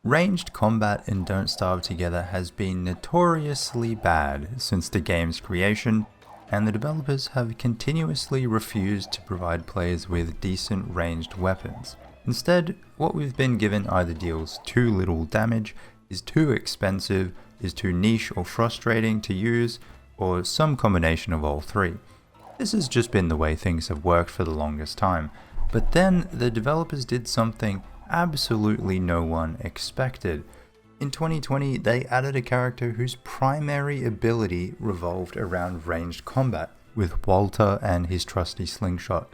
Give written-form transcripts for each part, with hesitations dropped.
Ranged combat in Don't Starve Together has been notoriously bad since the game's creation, and the developers have continuously refused to provide players with decent ranged weapons. Instead, what we've been given either deals too little damage, is too expensive, is too niche or frustrating to use, or some combination of all three. This has just been the way things have worked for the longest time, but then the developers did something absolutely no one expected. In 2020, they added a character whose primary ability revolved around ranged combat, with Walter and his trusty slingshot.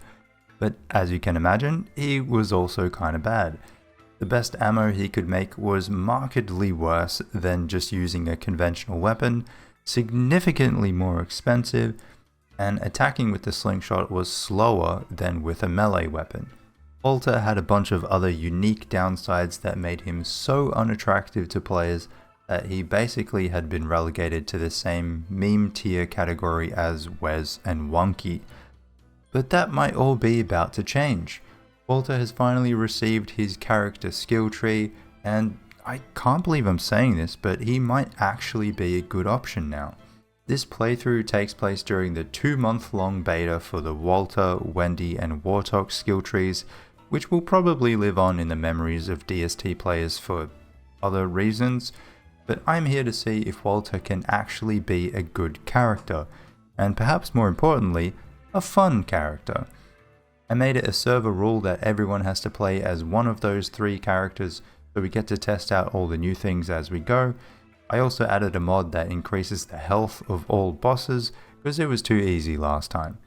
But as you can imagine, he was also kinda bad. The best ammo he could make was markedly worse than just using a conventional weapon, significantly more expensive, and attacking with the slingshot was slower than with a melee weapon. Walter had a bunch of other unique downsides that made him so unattractive to players that he basically had been relegated to the same meme tier category as Wes and Wonky. But that might all be about to change. Walter has finally received his character skill tree, and I can't believe I'm saying this, but he might actually be a good option now. This playthrough takes place during the 2-month-long beta for the Walter, Wendy, and Warthog skill trees, which will probably live on in the memories of DST players for other reasons, but I'm here to see if Walter can actually be a good character, and perhaps more importantly, a fun character. I made it a server rule that everyone has to play as one of those 3 characters, so we get to test out all the new things as we go. I also added a mod that increases the health of all bosses, because it was too easy last time.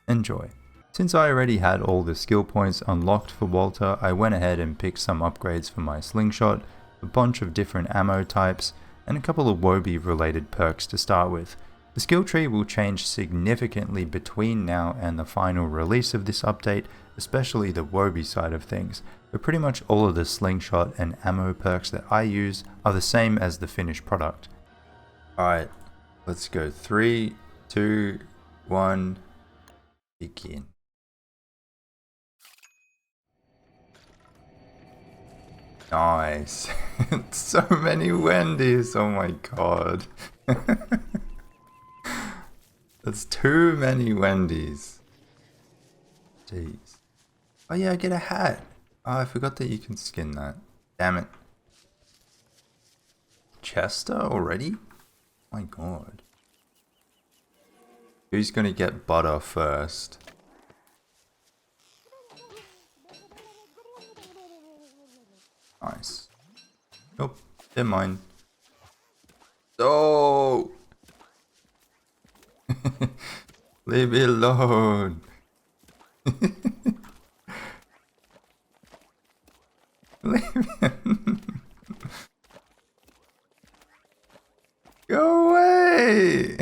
Enjoy. Since I already had all the skill points unlocked for Walter, I went ahead and picked some upgrades for my slingshot, a bunch of different ammo types, and a couple of Wobie related perks to start with. The skill tree will change significantly between now and the final release of this update, especially the Wobie side of things, but pretty much all of the slingshot and ammo perks that I use are the same as the finished product. Alright, let's go 3, 2, 1, begin. Nice. So many Wendy's, oh my god. That's too many Wendy's. Jeez. Oh yeah, I get a hat. Oh, I forgot that you can skin that. Damn it. Chester already? My god. Who's gonna get butter first? Nice. Nope, never mind. Oh! Leave me alone. Leave me. Go away.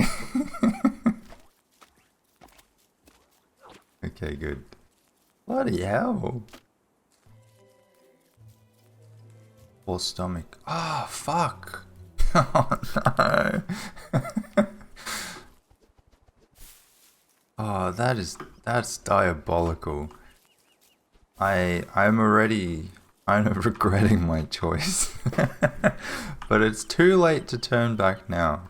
Okay, good. Bloody hell. Full stomach. Ah, oh, fuck. Oh no. Oh, that's diabolical. I'm already kind of regretting my choice. But it's too late to turn back now.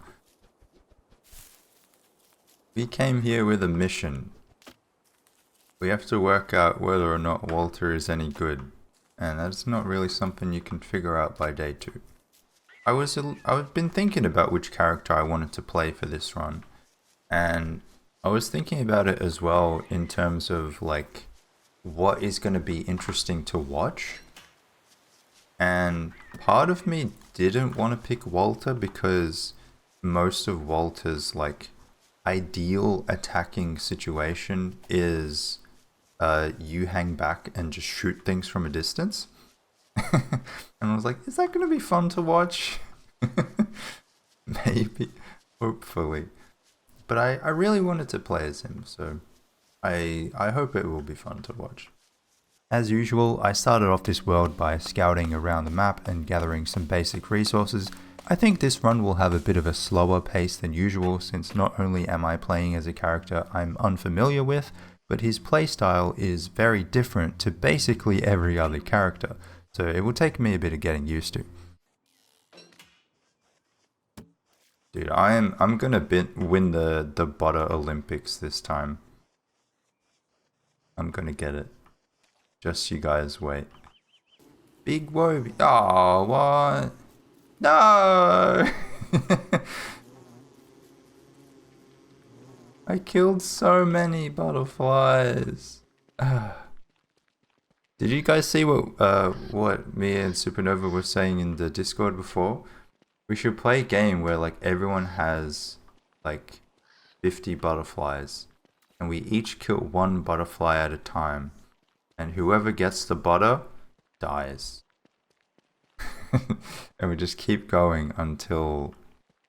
We came here with a mission. We have to work out whether or not Walter is any good, and that's not really something you can figure out by day 2. I've been thinking about which character I wanted to play for this run, and I was thinking about it as well in terms of like what is going to be interesting to watch. And part of me didn't want to pick Walter because most of Walter's like ideal attacking situation is you hang back and just shoot things from a distance. And I was like, is that going to be fun to watch? Maybe, hopefully. But I really wanted to play as him, so I hope it will be fun to watch. As usual, I started off this world by scouting around the map and gathering some basic resources. I think this run will have a bit of a slower pace than usual, since not only am I playing as a character I'm unfamiliar with, but his playstyle is very different to basically every other character. So it will take me a bit of getting used to. Dude, I'm gonna win the Butter Olympics this time. I'm gonna get it. Just you guys wait. Big Wobie. Oh, what? No! I killed so many butterflies. Did you guys see what me and Supernova were saying in the Discord before? We should play a game where like everyone has like 50 butterflies and we each kill one butterfly at a time and whoever gets the butter dies. And we just keep going until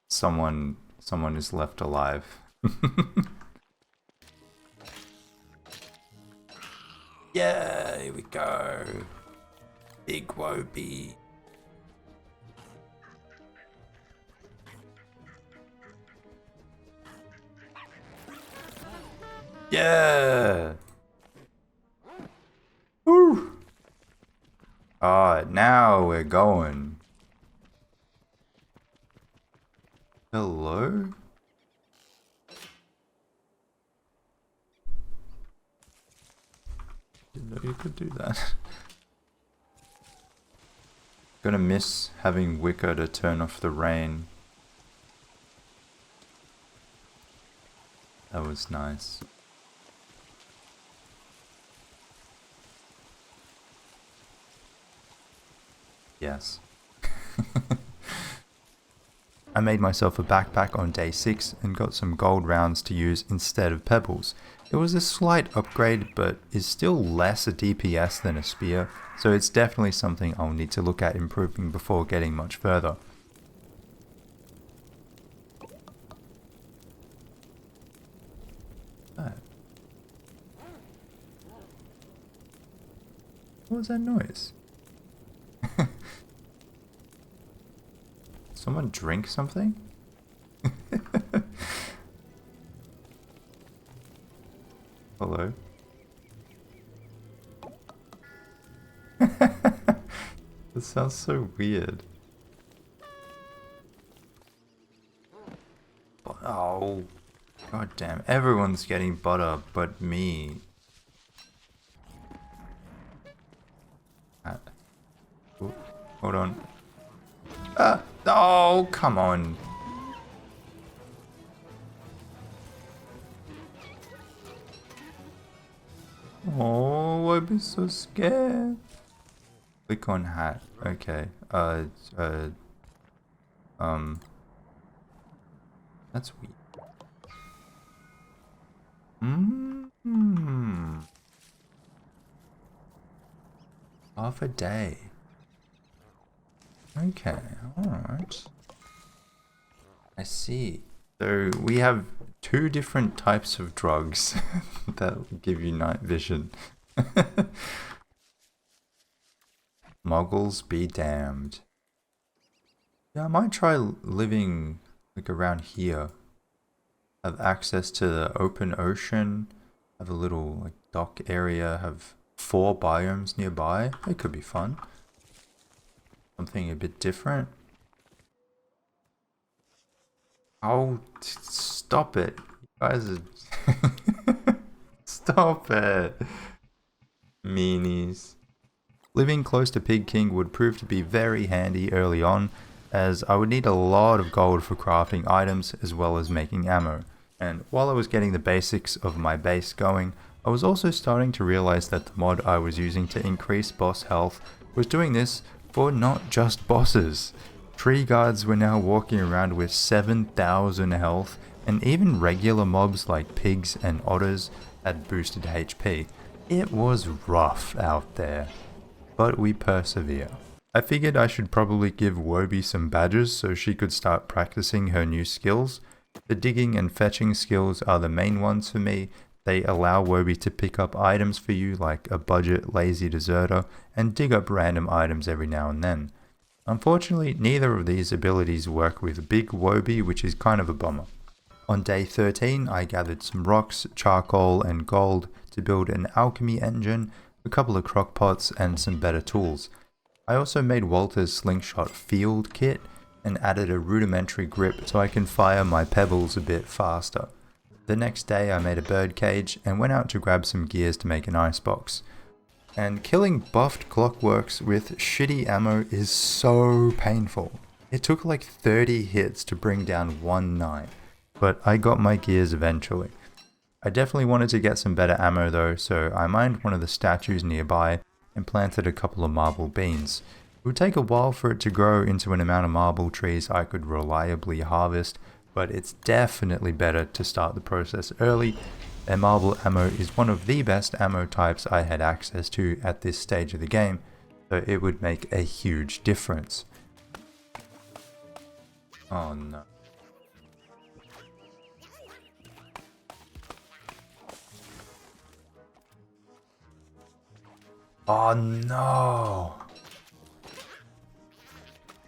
someone is left alive. Yeah, here we go. Big Wobie. Yeah. Woo. Alright, now we're going. Hello? Didn't know you could do that. Gonna miss having Wicker to turn off the rain. That was nice. Yes. I made myself a backpack on day 6 and got some gold rounds to use instead of pebbles. It was a slight upgrade, but is still less a DPS than a spear, so it's definitely something I'll need to look at improving before getting much further. What was that noise? Someone drink something? Hello? That sounds so weird. Oh, god damn. Everyone's getting butter but me. Oh, hold on. Oh, come on. Oh, I'd be so scared. Click on hat. Okay. That's weird. Half a day. Okay, alright. I see. So we have 2 different types of drugs that give you night vision. Muggles be damned. Yeah, I might try living like around here. Have access to the open ocean. Have a little like dock area. Have 4 biomes nearby. It could be fun. Something a bit different. Oh, stop it. You guys are... Stop it. Meanies. Living close to Pig King would prove to be very handy early on, as I would need a lot of gold for crafting items as well as making ammo. And while I was getting the basics of my base going, I was also starting to realize that the mod I was using to increase boss health was doing this for not just bosses. Tree guards were now walking around with 7,000 health, and even regular mobs like pigs and otters had boosted HP. It was rough out there, but we persevere. I figured I should probably give Wobie some badges so she could start practicing her new skills. The digging and fetching skills are the main ones for me. They allow Wobie to pick up items for you like a budget lazy deserter and dig up random items every now and then. Unfortunately, neither of these abilities work with Big Wobie, which is kind of a bummer. On day 13, I gathered some rocks, charcoal and gold to build an alchemy engine, a couple of crockpots and some better tools. I also made Walter's slingshot field kit and added a rudimentary grip so I can fire my pebbles a bit faster. The next day I made a bird cage and went out to grab some gears to make an icebox. And killing buffed Clockworks with shitty ammo is so painful. It took like 30 hits to bring down one knight, but I got my gears eventually. I definitely wanted to get some better ammo though, so I mined one of the statues nearby and planted a couple of marble beans. It would take a while for it to grow into an amount of marble trees I could reliably harvest, but it's definitely better to start the process early, and marble ammo is one of the best ammo types I had access to at this stage of the game, so it would make a huge difference. Oh no. Oh no!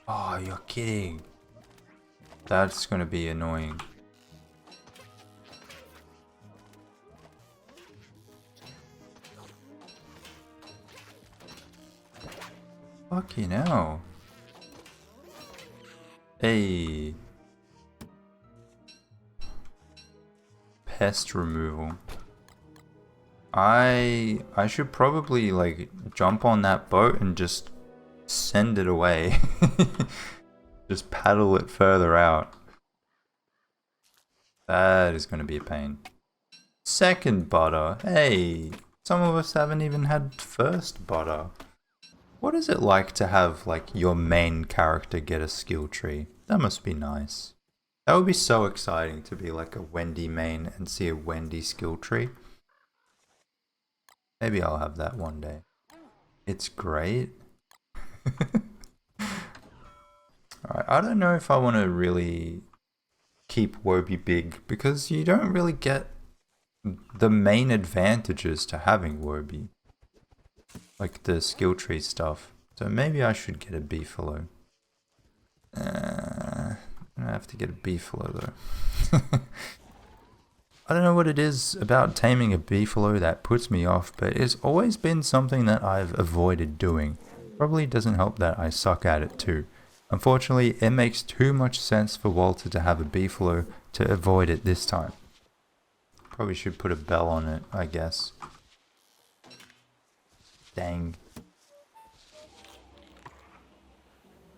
Oh, you're kidding. That's gonna be annoying. Fucking hell. Hey. Pest removal. I should probably like jump on that boat and just send it away. Just paddle it further out. That is going to be a pain. Second butter. Hey, some of us haven't even had first butter. What is it like to have like your main character get a skill tree? That must be nice. That would be so exciting to be like a Wendy main and see a Wendy skill tree. Maybe I'll have that one day. It's great. Alright, I don't know if I want to really keep Wobie big because you don't really get the main advantages to having Wobie. Like the skill tree stuff. So maybe I should get a Beefalo. I have to get a Beefalo though. I don't know what it is about taming a Beefalo that puts me off, but it's always been something that I've avoided doing. Probably doesn't help that I suck at it too. Unfortunately, it makes too much sense for Walter to have a Beefalo to avoid it this time. Probably should put a bell on it, I guess. Dang.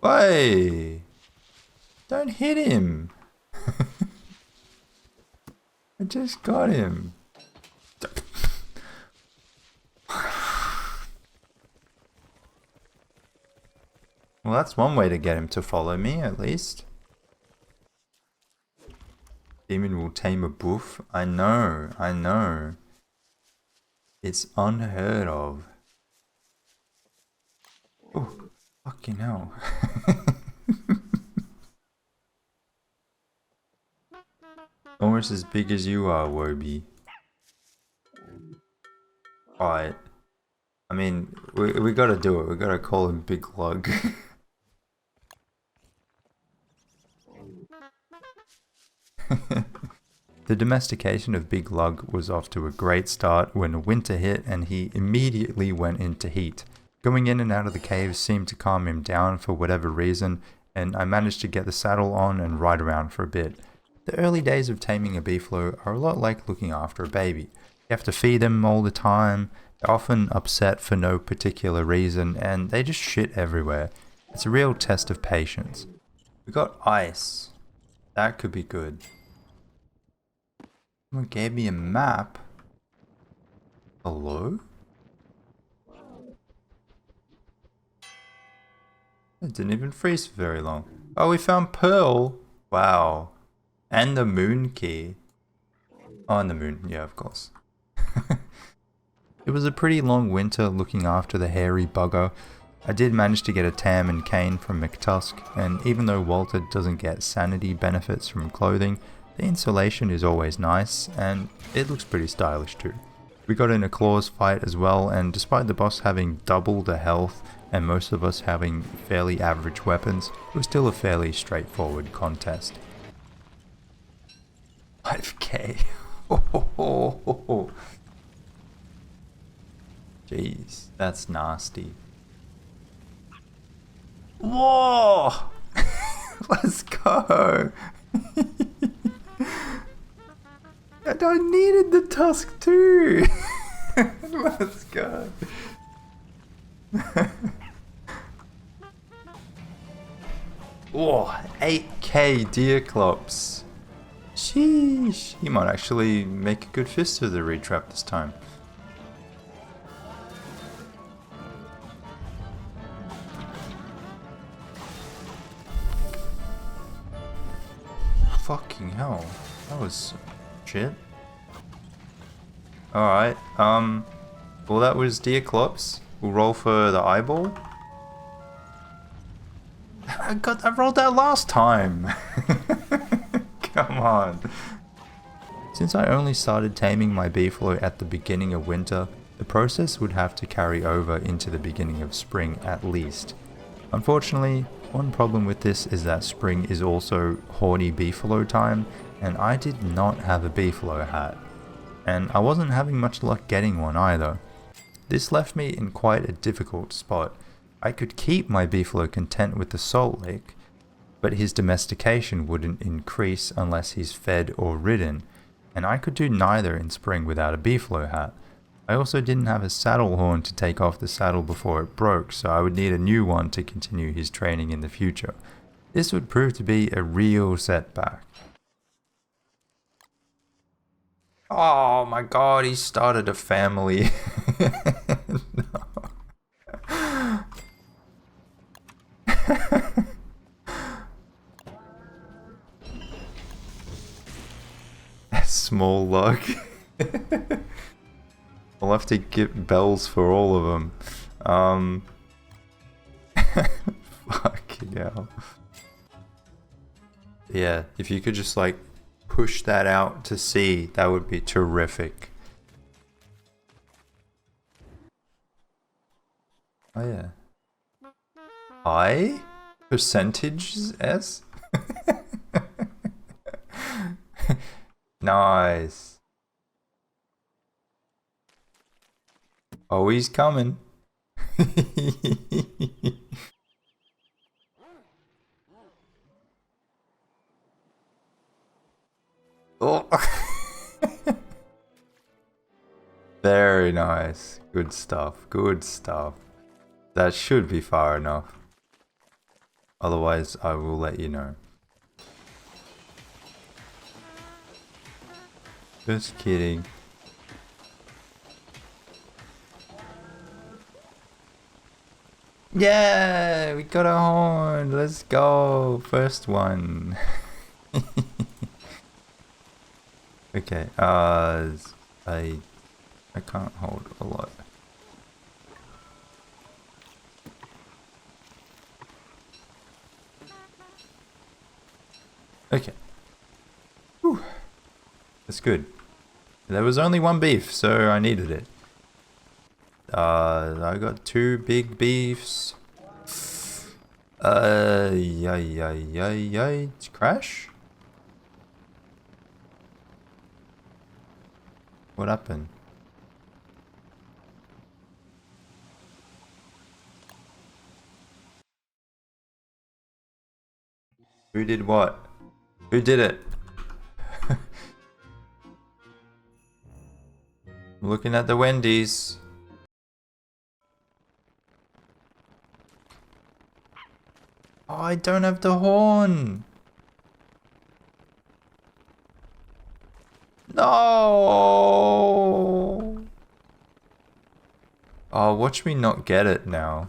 Hey! Don't hit him! I just got him. Well, that's one way to get him to follow me, at least. Demon will tame a boof. I know, I know. It's unheard of. Oh, fucking hell. Almost as big as you are, Wobie. Alright. I mean, we gotta do it. We gotta call him Big Lug. The domestication of Big Lug was off to a great start when winter hit and he immediately went into heat. Going in and out of the caves seemed to calm him down for whatever reason, and I managed to get the saddle on and ride around for a bit. The early days of taming a beefalo are a lot like looking after a baby. You have to feed them all the time, they're often upset for no particular reason, and they just shit everywhere. It's a real test of patience. We got ice. That could be good. Someone gave me a map. Hello? It didn't even freeze for very long. Oh, we found Pearl. Wow. And the moon key. Oh, and the moon. Yeah, of course. It was a pretty long winter looking after the hairy bugger. I did manage to get a tam and cane from McTusk, and even though Walter doesn't get sanity benefits from clothing, the insulation is always nice, and it looks pretty stylish too. We got in a claws fight as well, and despite the boss having double the health and most of us having fairly average weapons, it was still a fairly straightforward contest. 5k. Jeez, that's nasty. Whoa! Let's go! And I needed the tusk too! Let's go! Whoa, 8k Deerclops. Sheesh, he might actually make a good fist of the reed trap this time. Fucking hell, that was shit. Alright, well that was Deerclops. We'll roll for the eyeball. I rolled that last time. Come on. Since I only started taming my beefalo at the beginning of winter, the process would have to carry over into the beginning of spring at least. Unfortunately, one problem with this is that spring is also horny beefalo time, and I did not have a beefalo hat. And I wasn't having much luck getting one either. This left me in quite a difficult spot. I could keep my beefalo content with the salt lick, but his domestication wouldn't increase unless he's fed or ridden, and I could do neither in spring without a beefalo hat. I also didn't have a saddle horn to take off the saddle before it broke, so I would need a new one to continue his training in the future. This would prove to be a real setback. Oh my god, he started a family. Small luck. I'll have to get bells for all of them. Fucking hell. Yeah, if you could just like push that out to sea, that would be terrific. Oh yeah. I? Percentages S? Nice. Oh, he's coming. Oh. Very nice. Good stuff. Good stuff. That should be far enough. Otherwise, I will let you know. Just kidding. Yeah, we got a horn. Let's go. First one. Okay, I can't hold a lot. Okay. Whew. That's good. There was only one beef, so I needed it. I got 2 big beefs. Yay. Crash? What happened? Who did what? Who did it? Looking at the Wendy's. Oh, I don't have the horn. No. Oh, watch me not get it now.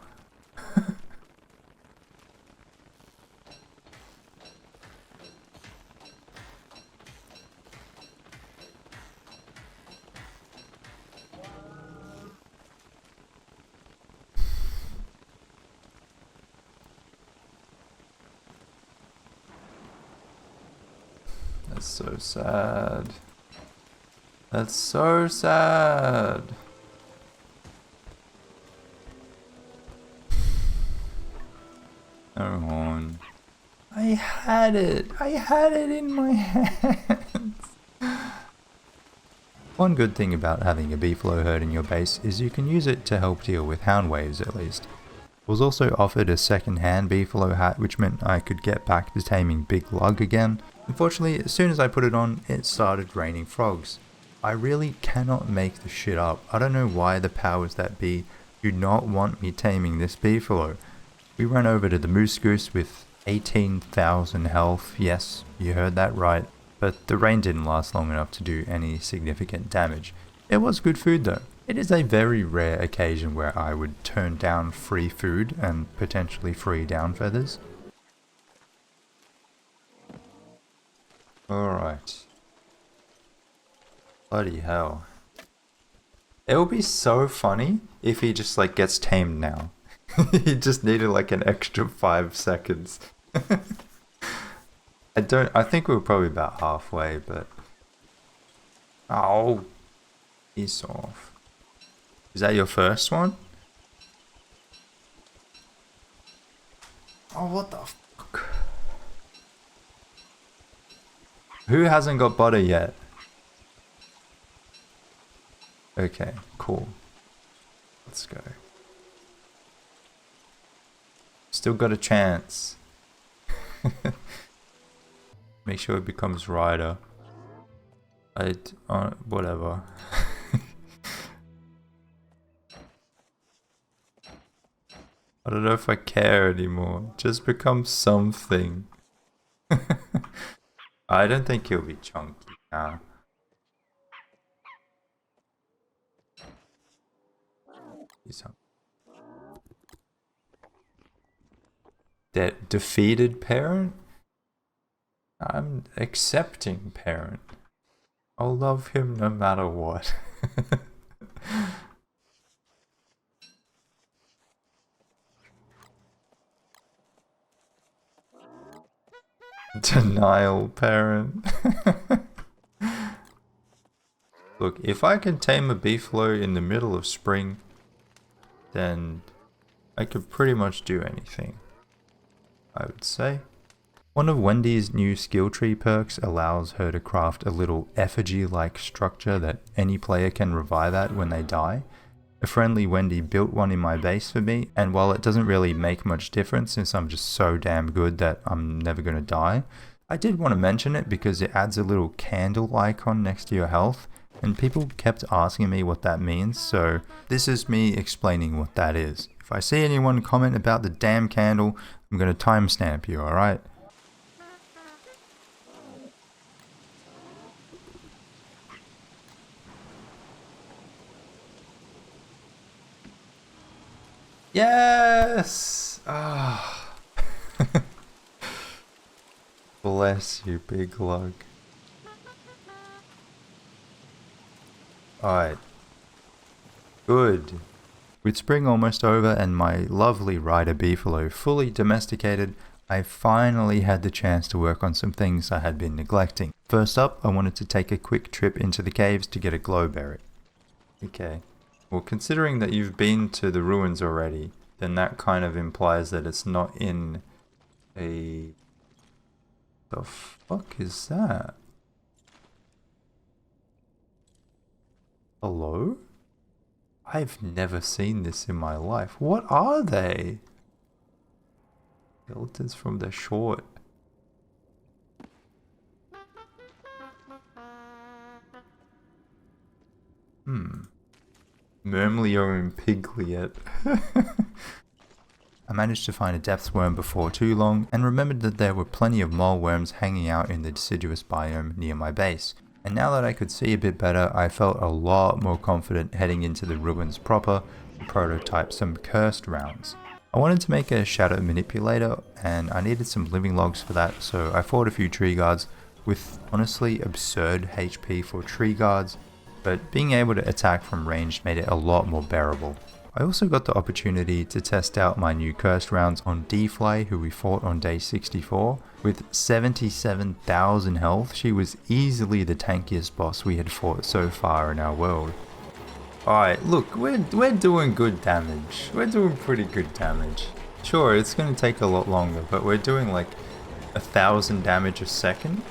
That's so sad. That's so sad. No horn. I had it in my hands. One good thing about having a beefalo herd in your base is you can use it to help deal with hound waves at least. Was also offered a second-hand beefalo hat, which meant I could get back to taming Big Lug again. Unfortunately, as soon as I put it on, it started raining frogs. I really cannot make this shit up. I don't know why the powers that be do not want me taming this beefalo. We ran over to the Moose Goose with 18,000 health. Yes, you heard that right. But the rain didn't last long enough to do any significant damage. It was good food though. It is a very rare occasion where I would turn down free food and potentially free down feathers. Alright. Bloody hell. It would be so funny if he just like gets tamed now. He just needed like an extra 5 seconds. I think we're probably about halfway, but... Oh! He's off. Is that your first one? Oh, what the fuck? Who hasn't got butter yet? Okay, cool. Let's go. Still got a chance. Make sure it becomes Rider. Whatever. I don't know if I care anymore. Just become something. I don't think he'll be chunky now. He's that defeated parent? I'm accepting parent. I'll love him no matter what. Denial parent. Look, if I can tame a beefalo in the middle of spring, then I could pretty much do anything, I would say. One of Wendy's new skill tree perks allows her to craft a little effigy-like structure that any player can revive at when they die. A friendly Wendy built one in my base for me, and while it doesn't really make much difference since I'm just so damn good that I'm never gonna die, I did want to mention it because it adds a little candle icon next to your health, and people kept asking me what that means, so this is me explaining what that is. If I see anyone comment about the damn candle, I'm gonna timestamp you, alright? Yes! Ah. Bless you, Big Lug. Alright. Good. With spring almost over and my lovely rider beefalo fully domesticated, I finally had the chance to work on some things I had been neglecting. First up, I wanted to take a quick trip into the caves to get a glowberry. Okay. Well, considering that you've been to the ruins already, then that kind of implies that it's not in a... The fuck is that? Hello? I've never seen this in my life. What are they? Skeletons from the short. Murmleo and Piglet. I managed to find a depth worm before too long, and remembered that there were plenty of mole worms hanging out in the deciduous biome near my base. And now that I could see a bit better, I felt a lot more confident heading into the ruins proper to prototype some cursed rounds. I wanted to make a shadow manipulator, and I needed some living logs for that, so I fought a few tree guards with honestly absurd HP for tree guards, but being able to attack from range made it a lot more bearable. I also got the opportunity to test out my new cursed rounds on D-Fly, who we fought on day 64. With 77,000 health, she was easily the tankiest boss we had fought so far in our world. Alright, look, we're doing good damage. We're doing pretty good damage. Sure, it's going to take a lot longer, but we're doing like 1,000 damage a second.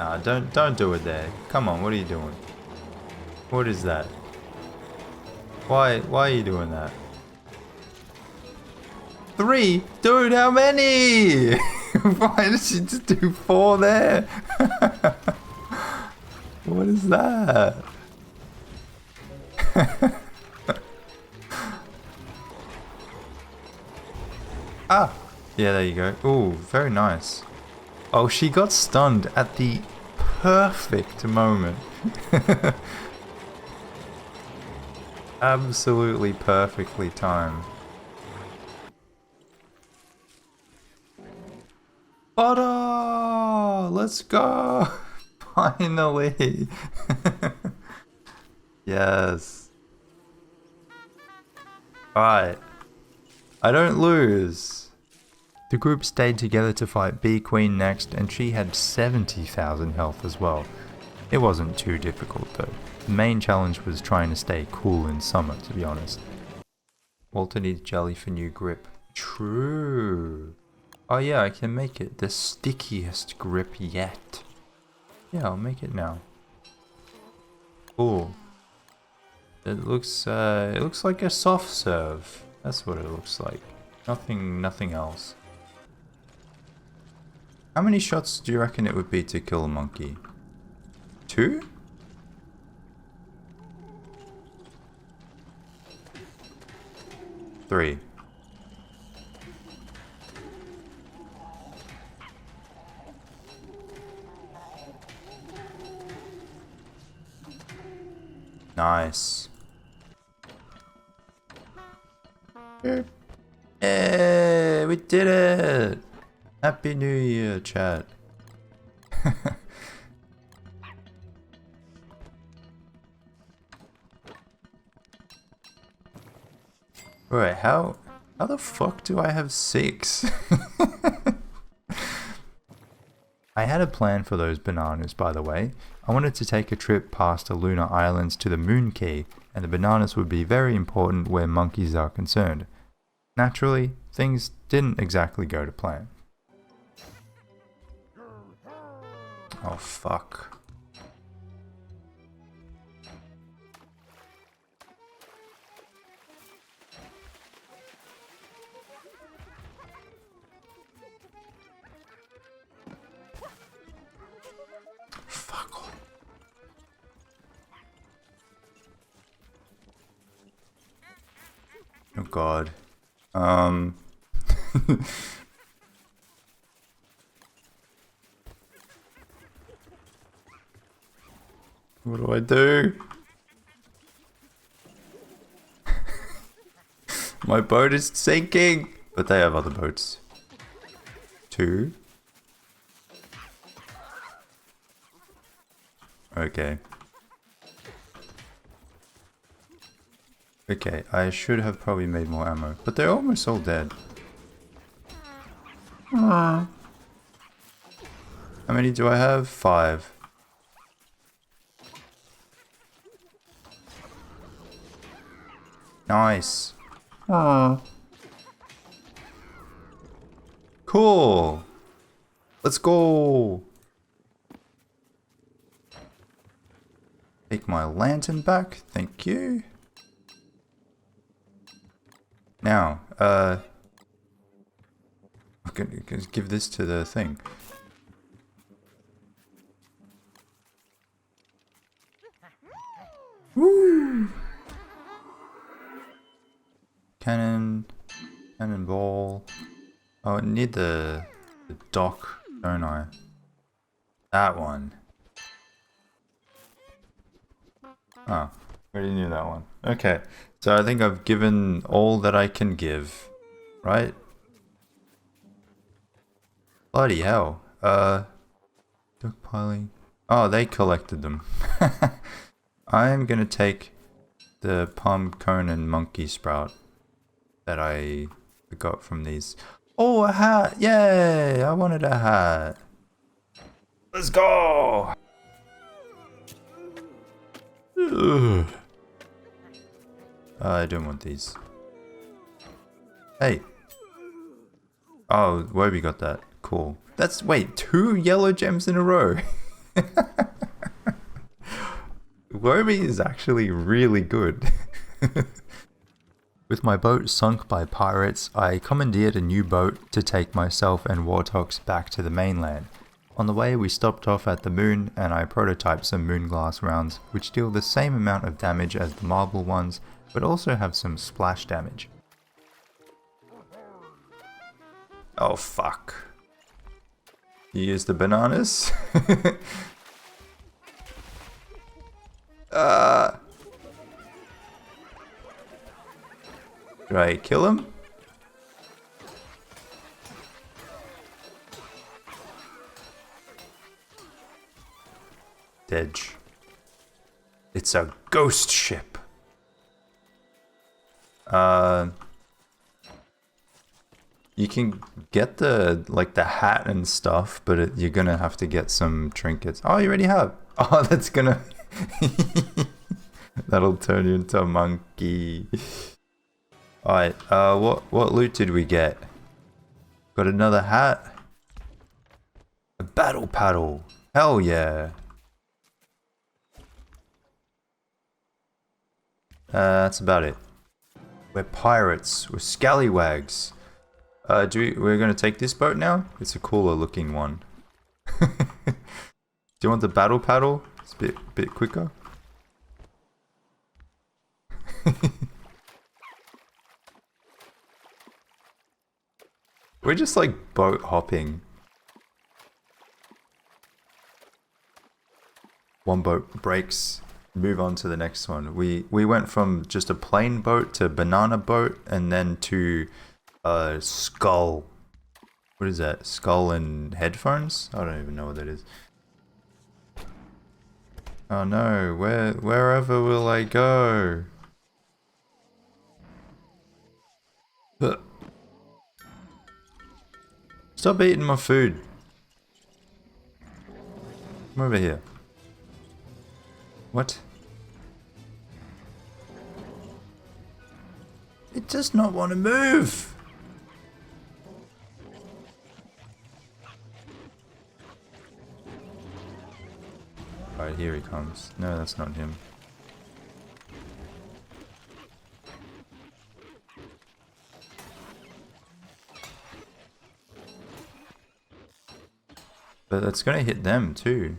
Nah, don't do it there. Come on, what are you doing? What is that? Why are you doing that? 3? Dude, how many? Why did she just do 4 there? What is that? Ah! Yeah, there you go. Ooh, very nice. Oh, she got stunned at the perfect moment. Absolutely perfectly timed. Butter! Let's go! Finally! Yes. Alright. I don't lose. The group stayed together to fight Bee Queen next, and she had 70,000 health as well. It wasn't too difficult though. The main challenge was trying to stay cool in summer, to be honest. Walter needs jelly for new grip. True. Oh yeah, I can make it the stickiest grip yet. Yeah, I'll make it now. Cool. It looks like a soft serve. That's what it looks like. Nothing else. How many shots do you reckon it would be to kill a monkey? 2? Three. Nice. Hey, we did it! Happy New Year, chat. Wait, how the fuck do I have 6? I had a plan for those bananas, by the way. I wanted to take a trip past the lunar islands to the Moon Key, and the bananas would be very important where monkeys are concerned. Naturally, things didn't exactly go to plan. Oh fuck. Fuck off. Oh god. What do I do? My boat is sinking! But they have other boats. 2. Okay. Okay, I should have probably made more ammo. But they're almost all dead. How many do I have? 5. Nice. Cool. Let's go. Take my lantern back. Thank you. Now, I'm gonna give this to the thing. Woo! Cannonball. Oh, I need the dock, don't I? That one. Oh, already knew that one. Okay, so I think I've given all that I can give, right? Bloody hell. Stockpiling. Oh, they collected them. I'm gonna take the palm cone and monkey sprout that I got from these. Oh, a hat! Yay! I wanted a hat. Let's go! Ugh. I don't want these. Hey. Oh, Wobie got that. Cool. That's, wait, 2 yellow gems in a row. Wormy is actually really good. With my boat sunk by pirates, I commandeered a new boat to take myself and Wartox back to the mainland. On the way, we stopped off at the moon and I prototyped some moonglass rounds, which deal the same amount of damage as the marble ones, but also have some splash damage. Oh fuck. You use the bananas? Did I kill him? Dedge. It's a ghost ship. You can get the hat and stuff, but you're gonna have to get some trinkets. Oh, you already have. Oh, that's gonna that'll turn you into a monkey. Alright, what loot did we get? Got another hat. A battle paddle. Hell yeah. That's about it. We're pirates. We're scallywags. We're gonna take this boat now? It's a cooler looking one. Do you want the battle paddle? It's a bit quicker. We're just like boat hopping. One boat breaks, move on to the next one. We went from just a plain boat to banana boat and then to skull. What is that? Skull and headphones? I don't even know what that is. Oh no, wherever will I go? Stop eating my food. Come over here. What? It does not want to move. Right, here he comes. No, that's not him. But it's gonna hit them too.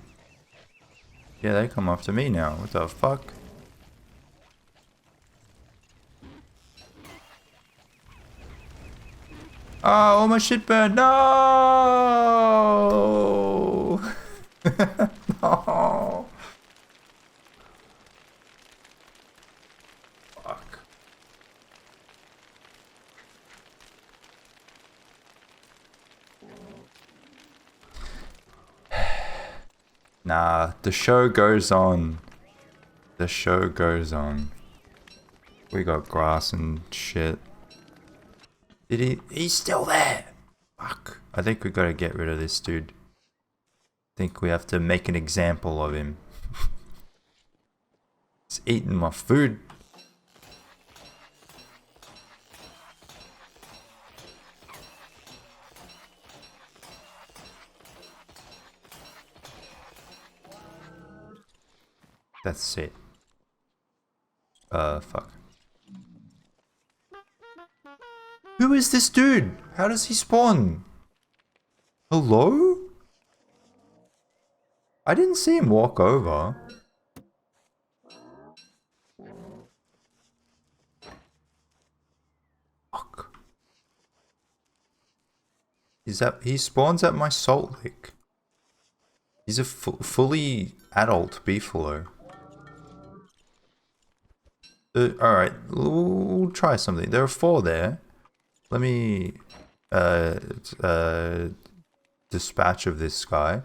Yeah, they come after me now. What the fuck? Oh, all my shit burned. No! No! Fuck. Nah, the show goes on. The show goes on. We got grass and shit. Did he? He's still there! Fuck. I think we gotta get rid of this dude. I think we have to make an example of him. He's eating my food. That's it. Fuck. Who is this dude? How does he spawn? Hello? I didn't see him walk over. Fuck. He spawns at my salt lick. He's a fully adult beefalo. Alright, we'll try something. There are 4 there. Let me dispatch of this guy.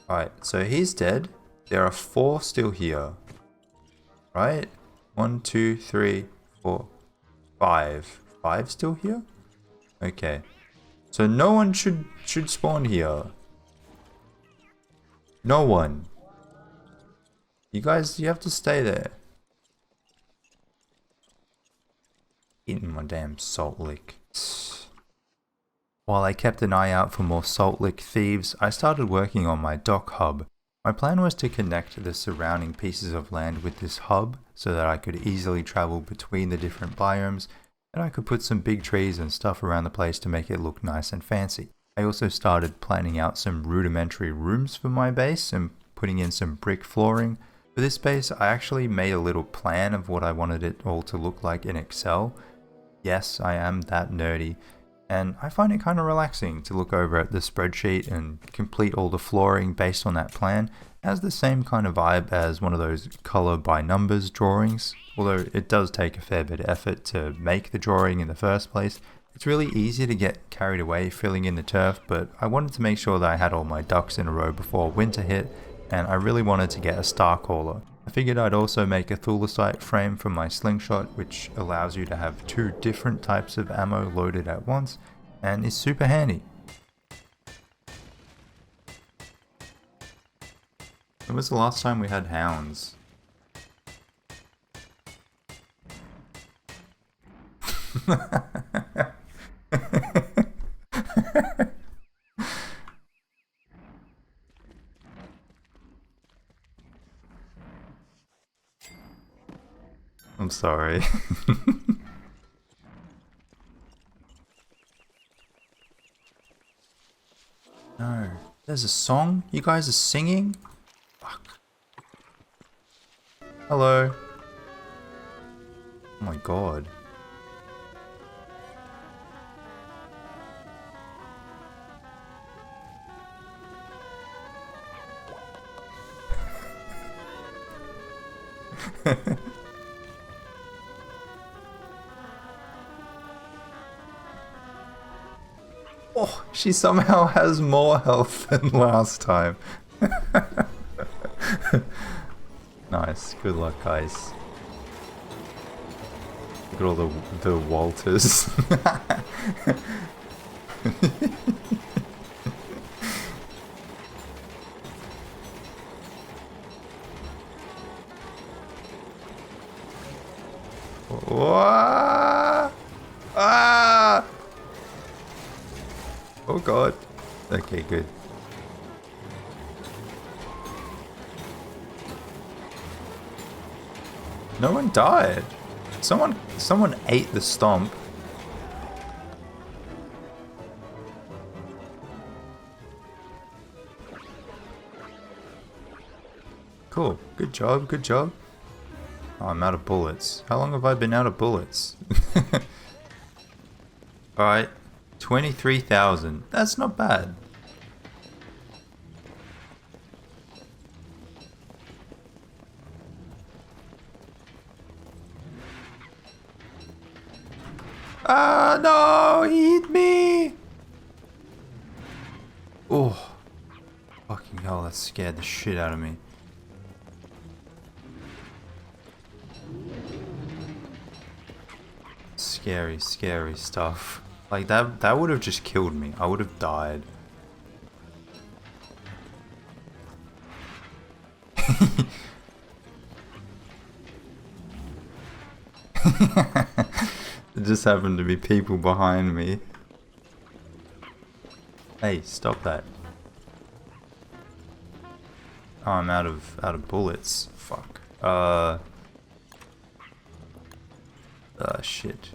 Alright, so he's dead. There are 4 still here. Right? 1, 2, 3, 4, 5. 5 still here? Okay. So no one should spawn here. No one. You guys, you have to stay there. Eating my damn salt lick. While I kept an eye out for more Salt Lick thieves, I started working on my dock hub. My plan was to connect the surrounding pieces of land with this hub so that I could easily travel between the different biomes, and I could put some big trees and stuff around the place to make it look nice and fancy. I also started planning out some rudimentary rooms for my base and putting in some brick flooring. For this base, I actually made a little plan of what I wanted it all to look like in Excel. Yes, I am that nerdy, and I find it kind of relaxing to look over at the spreadsheet and complete all the flooring based on that plan. It has the same kind of vibe as one of those color by numbers drawings, although it does take a fair bit of effort to make the drawing in the first place. It's really easy to get carried away filling in the turf, but I wanted to make sure that I had all my ducks in a row before winter hit, and I really wanted to get a Starcaller. I figured I'd also make a Thulecite frame for my slingshot, which allows you to have 2 different types of ammo loaded at once, and is super handy. When was the last time we had hounds? I'm sorry. No, there's a song? You guys are singing? Fuck. Hello. Oh my god. Oh, she somehow has more health than last time. Nice, good luck guys. Look at all the Walters. What? Ah! Oh god. Okay, good. No one died. Someone ate the stomp. Cool. Good job, good job. Oh, I'm out of bullets. How long have I been out of bullets? Alright. 23,000. That's not bad. Ah, no! He hit me! Oh. Fucking hell, that scared the shit out of me. Scary, scary stuff. Like, that would have just killed me. I would have died. There just happened to be people behind me. Hey, stop that. Oh, I'm out of bullets. Fuck. Shit.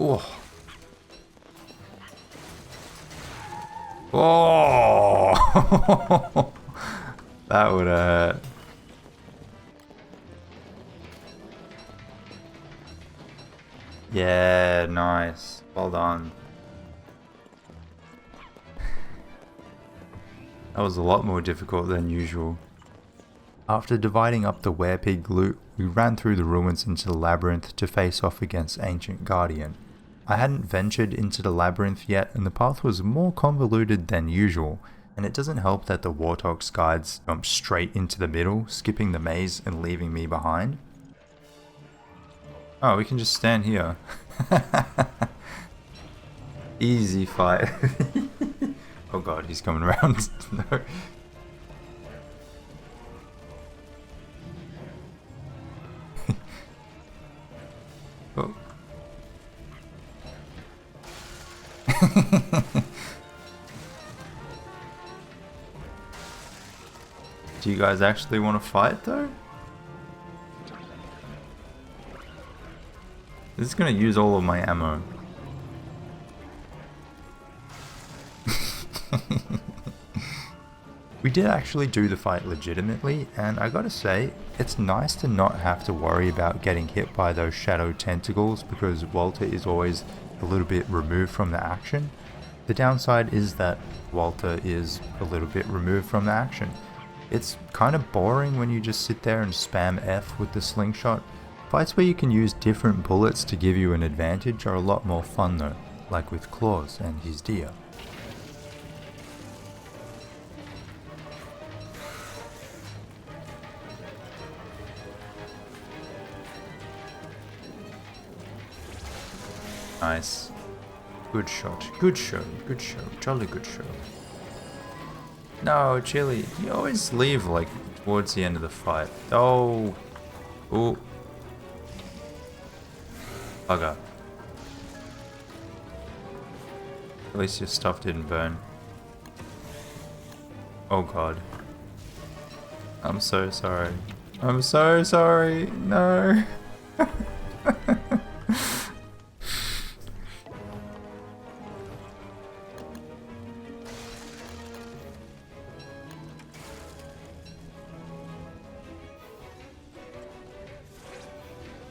Oh. Oh. That would hurt. Yeah, nice. Well done. That was a lot more difficult than usual. After dividing up the werepig loot, we ran through the ruins into the labyrinth to face off against Ancient Guardian. I hadn't ventured into the labyrinth yet, and the path was more convoluted than usual, and it doesn't help that the Warthog's guides jump straight into the middle, skipping the maze and leaving me behind. Oh, we can just stand here. Easy fight. Oh god, he's coming around. No. Oh. Do you guys actually want to fight though? This is gonna use all of my ammo. We did actually do the fight legitimately, and I gotta say, it's nice to not have to worry about getting hit by those shadow tentacles because Walter is always a little bit removed from the action. The downside is that Walter is a little bit removed from the action. It's kind of boring when you just sit there and spam F with the slingshot. Fights where you can use different bullets to give you an advantage are a lot more fun though, like with Claus and his deer. Nice. Good shot. Good show. Good show. Jolly good show. No, Chili. You always leave like towards the end of the fight. Oh. Ooh. Bugger. At least your stuff didn't burn. Oh god. I'm so sorry. I'm so sorry. No.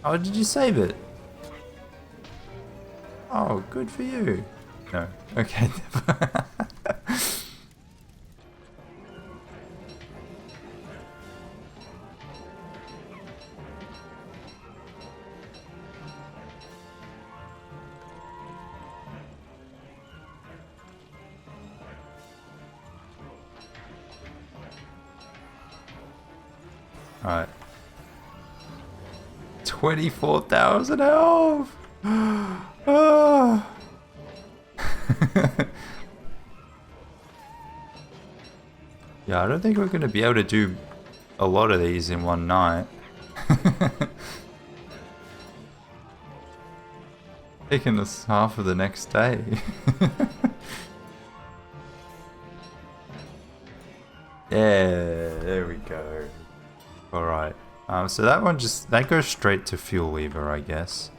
Oh, did you save it? Oh, good for you. No. Okay. Alright. 24,000 health! Oh. Yeah, I don't think we're going to be able to do a lot of these in one night. Taking us half of the next day. Yeah, there we go. Alright. So that one that goes straight to fuel lever, I guess.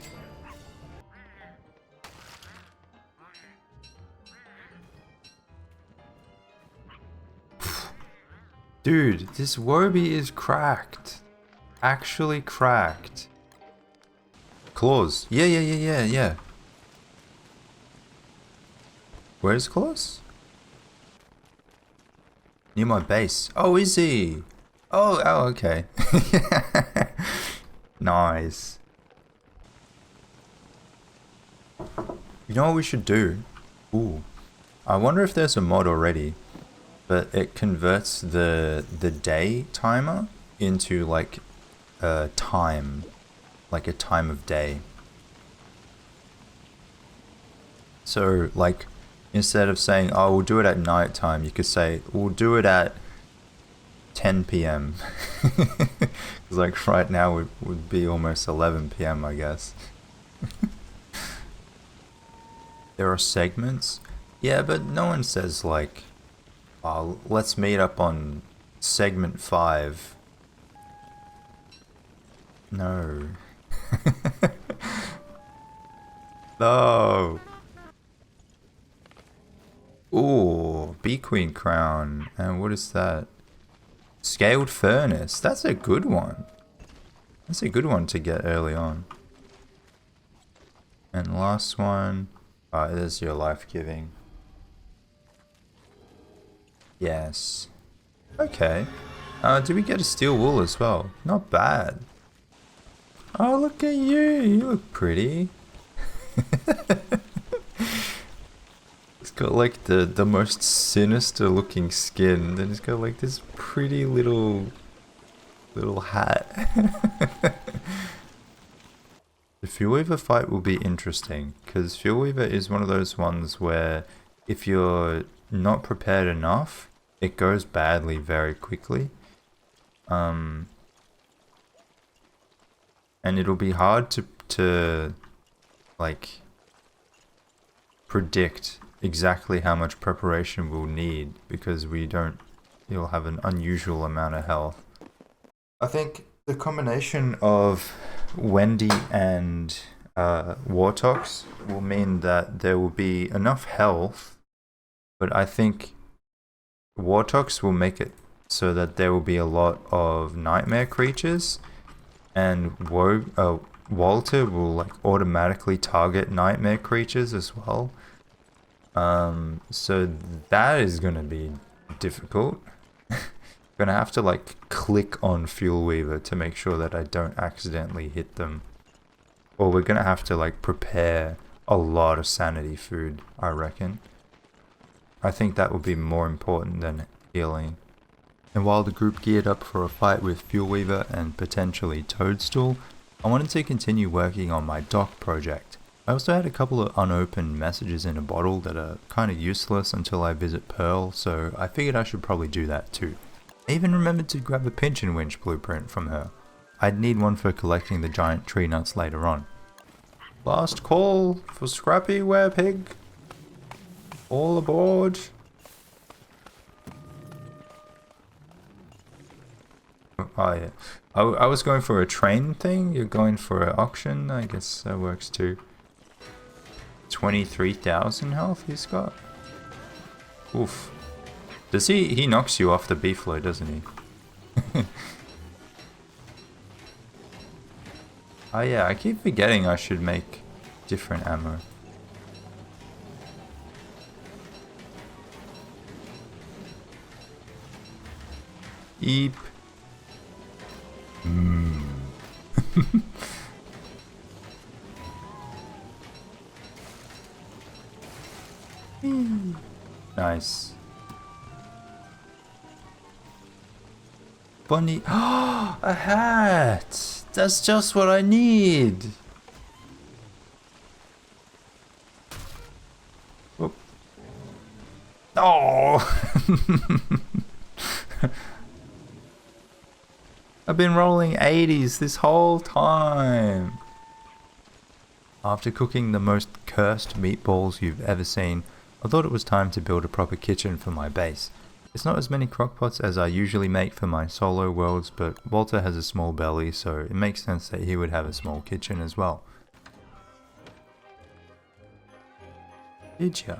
Dude, this Wobie is cracked. Actually cracked. Claus. Yeah. Where's Claus? Near my base. Oh, is he? Oh, okay. Nice. You know what we should do? Ooh. I wonder if there's a mod already, but it converts the day timer into like a time. Like a time of day. So like instead of saying, oh, we'll do it at night time, you could say, we'll do it at 10 p.m. Because like right now it would be almost 11 p.m. I guess. There are segments. Yeah, but no one says like, oh, let's meet up on segment 5. No. No. Ooh, Bee Queen crown. And what is that? Scaled furnace. That's a good one. That's a good one to get early on. And last one. Alright, there's your life giving. Yes. Okay. Did we get a steel wool as well? Not bad. Oh, look at you. You look pretty. It's got like the most sinister looking skin. Then it's got like this pretty little hat. The Fuel Weaver fight will be interesting because Fuel Weaver is one of those ones where if you're not prepared enough, it goes badly very quickly. And it'll be hard to like predict exactly how much preparation we'll need because you'll have an unusual amount of health. I think the combination of Wendy and Wartox will mean that there will be enough health, but I think Wartox will make it so that there will be a lot of nightmare creatures, and Walter will like automatically target nightmare creatures as well. So that is gonna be difficult. Gonna have to like click on Fuel Weaver to make sure that I don't accidentally hit them. Or we're gonna have to like prepare a lot of sanity food, I reckon. I think that would be more important than healing. And while the group geared up for a fight with Fuel Weaver and potentially Toadstool, I wanted to continue working on my dock project. I also had a couple of unopened messages in a bottle that are kind of useless until I visit Pearl, so I figured I should probably do that too. I even remembered to grab a pinch and winch blueprint from her. I'd need one for collecting the giant tree nuts later on. Last call for Scrappy Werepig. All aboard. Oh yeah. I was going for a train thing. You're going for an auction. I guess that works too. 23,000 health he's got. Oof. Does he knocks you off the B-flow, doesn't he? Oh yeah, I keep forgetting I should make different ammo. Eep. Nice. Bunny. A hat! That's just what I need! Whoop. Oh! I've been rolling 80s this whole time! After cooking the most cursed meatballs you've ever seen, I thought it was time to build a proper kitchen for my base. It's not as many crockpots as I usually make for my solo worlds, but Walter has a small belly, so it makes sense that he would have a small kitchen as well. Did ya?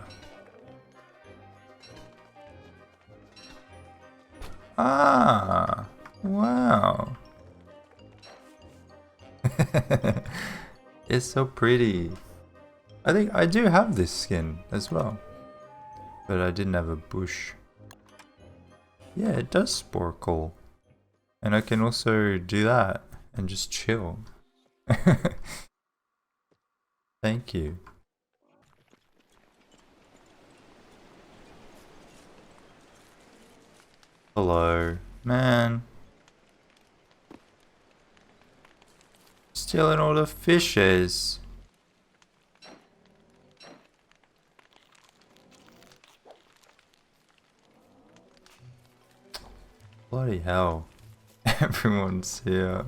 Ah! Wow! It's so pretty. I think I do have this skin as well, but I didn't have a bush. Yeah, it does sparkle. And I can also do that and just chill. Thank you. Hello, man. Stealing all the fishes. Bloody hell. Everyone's here.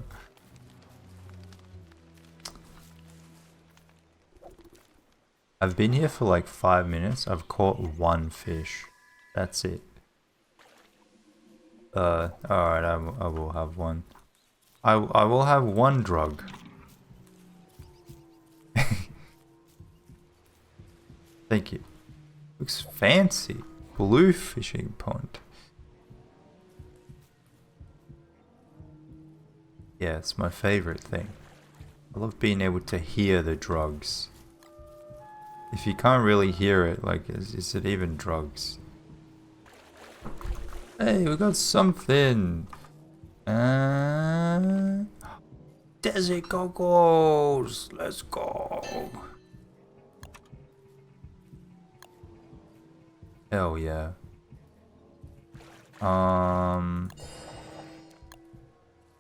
I've been here for like 5 minutes. I've caught one fish. That's it. Alright, I will have one. I will have one drug. Thank you. Looks fancy. Blue fishing pond. Yeah, it's my favorite thing. I love being able to hear the drugs. If you can't really hear it, like, is it even drugs? Hey, we got something! Desert goggles! Let's go! Hell yeah.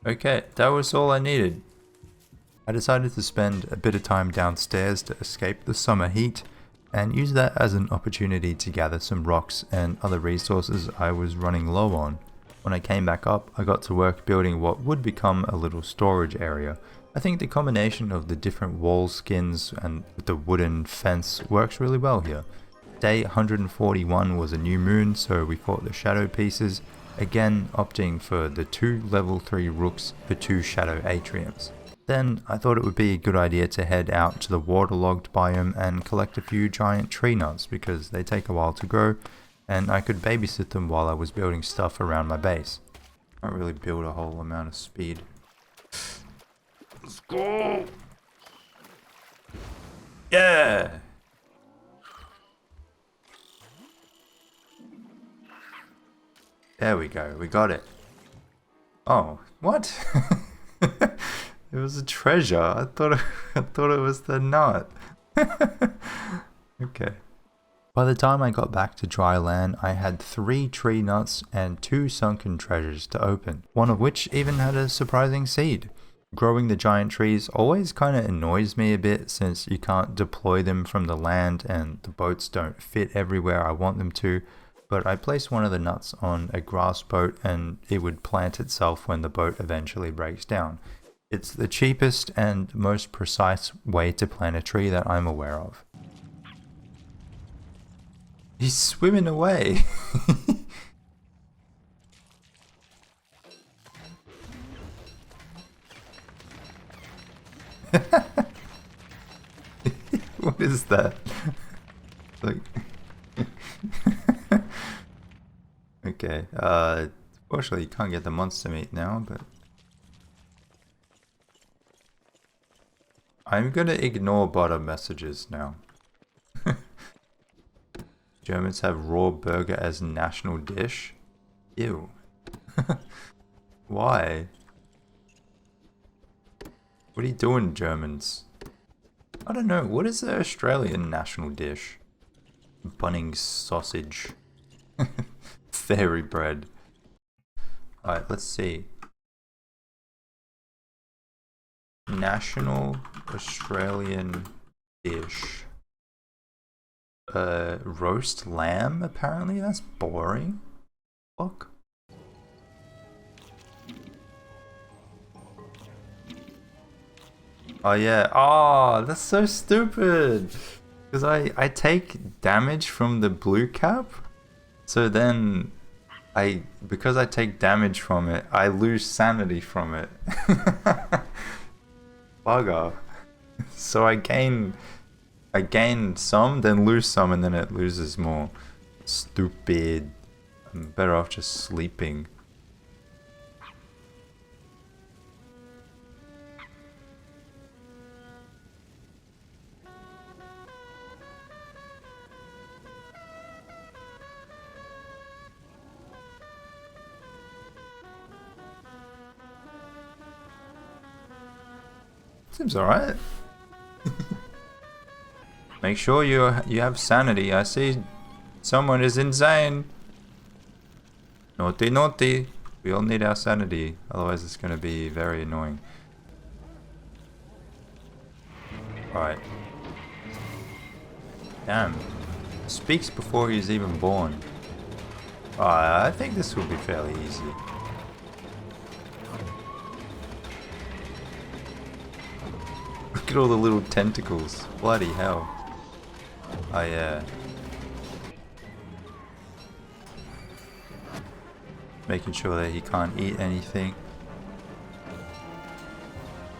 Okay, that was all I needed. I decided to spend a bit of time downstairs to escape the summer heat and use that as an opportunity to gather some rocks and other resources I was running low on. When I came back up, I got to work building what would become a little storage area, I think the combination of the different wall skins and the wooden fence works really well here. Day 141 was a new moon, so we fought the shadow pieces, again opting for the 2 level 3 rooks for 2 shadow atriums. Then I thought it would be a good idea to head out to the waterlogged biome and collect a few giant tree nuts because they take a while to grow, and I could babysit them while I was building stuff around my base. Can't really build a whole amount of speed. Let's go! Yeah! There we go, we got it. Oh, what? It was a treasure. I thought it was the nut. Okay. By the time I got back to dry land, I had 3 tree nuts and 2 sunken treasures to open, one of which even had a surprising seed. Growing the giant trees always kind of annoys me a bit since you can't deploy them from the land and the boats don't fit everywhere I want them to, but I placed one of the nuts on a grass boat and it would plant itself when the boat eventually breaks down. It's the cheapest and most precise way to plant a tree that I'm aware of. He's swimming away. What is that? Like okay, fortunately you can't get the monster meat now, but I'm gonna ignore bottom messages now. Germans have raw burger as national dish? Ew. Why? What are you doing, Germans? I don't know, what is the Australian national dish? Bunnings sausage. Fairy bread. Alright, let's see. National Australian dish. Roast lamb, apparently? That's boring. Fuck. Oh yeah, oh, that's so stupid. Because I take damage from the blue cap. So then, because I take damage from it, I lose sanity from it. Bugger. So I gain some, then lose some, and then it loses more. Stupid. I'm better off just sleeping. Seems alright. Make sure you have sanity. I see someone is insane. Naughty, naughty. We all need our sanity. Otherwise it's going to be very annoying. Alright. Damn. Speaks before he's even born. I think this will be fairly easy. Look at all the little tentacles. Bloody hell. Oh yeah. Making sure that he can't eat anything.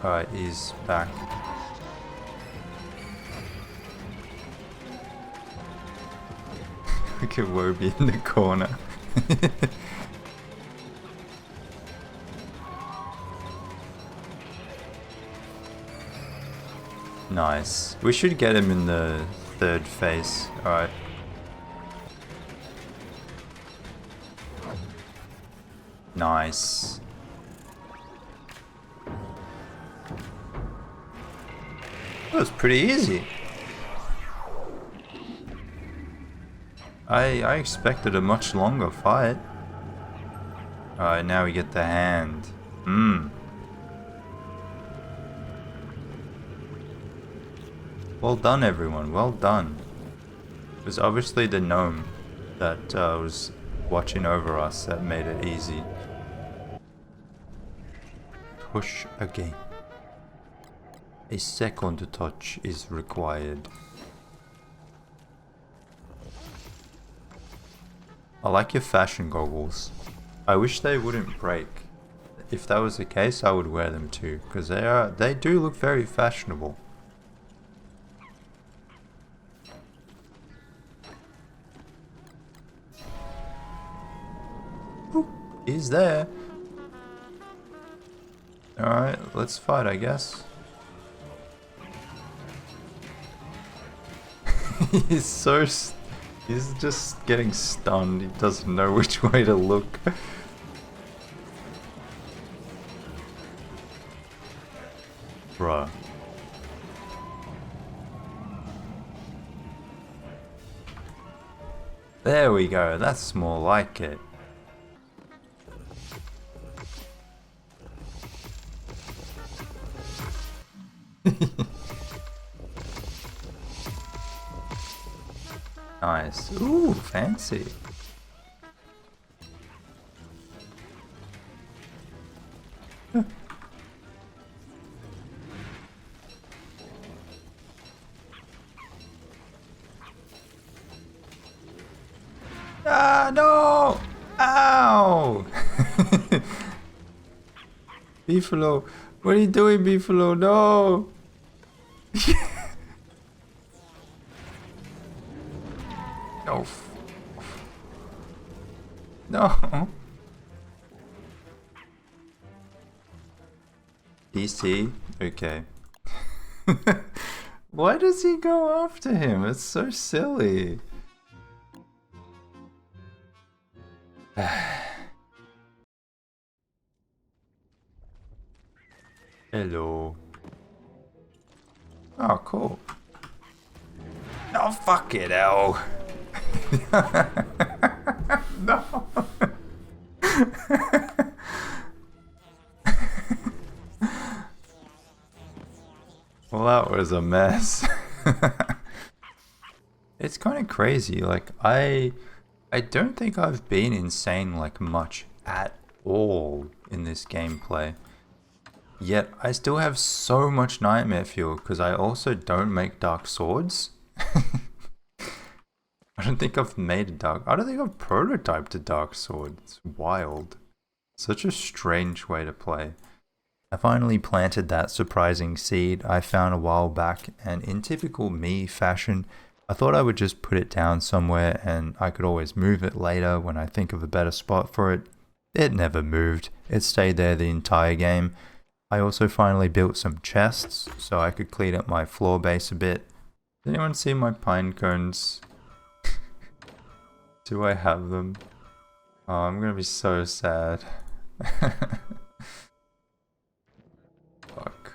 Alright, he's back. Look at Wobie in the corner. Nice. We should get him in the 3rd phase. Alright. Nice. That was pretty easy. I expected a much longer fight. Alright, now we get the hand. Well done, everyone. Well done. It was obviously the gnome that was watching over us that made it easy. Push again. A second touch is required. I like your fashion goggles. I wish they wouldn't break. If that was the case, I would wear them too, because they do look very fashionable. Ooh, he's there. Alright, let's fight, I guess. He's just getting stunned. He doesn't know which way to look. Bruh. There we go, that's more like it. Nice. Ooh, fancy. Ah, no! Ow! Beefalo, what are you doing, Beefalo? No! No. No. DC? Okay. Why does he go after him? It's so silly. Hello. Oh, cool. Oh, fuck it, hell. No. Well, that was a mess. It's kind of crazy. Like, I don't think I've been insane like much at all in this gameplay. Yet I still have so much nightmare fuel because I also don't make dark swords. I don't think I've made a dark... I don't think I've prototyped a dark sword. It's wild. Such a strange way to play. I finally planted that surprising seed I found a while back, and in typical me fashion, I thought I would just put it down somewhere and I could always move it later when I think of a better spot for it. It never moved. It stayed there the entire game. I also finally built some chests so I could clean up my floor base a bit. Does anyone see my pine cones? Do I have them? Oh, I'm gonna be so sad. Fuck.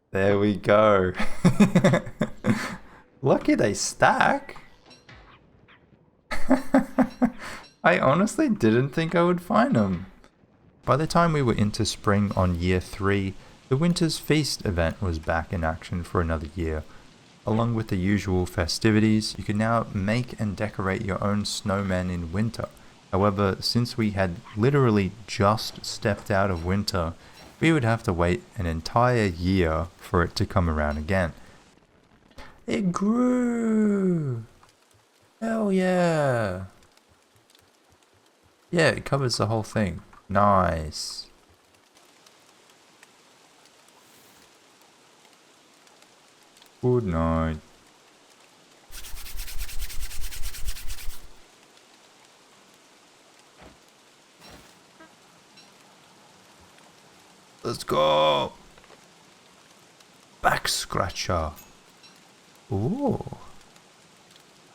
There we go. Lucky they stack. I honestly didn't think I would find them. By the time we were into spring on year 3, the Winter's Feast event was back in action for another year. Along with the usual festivities, you can now make and decorate your own snowman in winter. However, since we had literally just stepped out of winter, we would have to wait an entire year for it to come around again. It grew! Hell yeah! Yeah, it covers the whole thing. Nice. Good night. Let's go. Back scratcher. Ooh.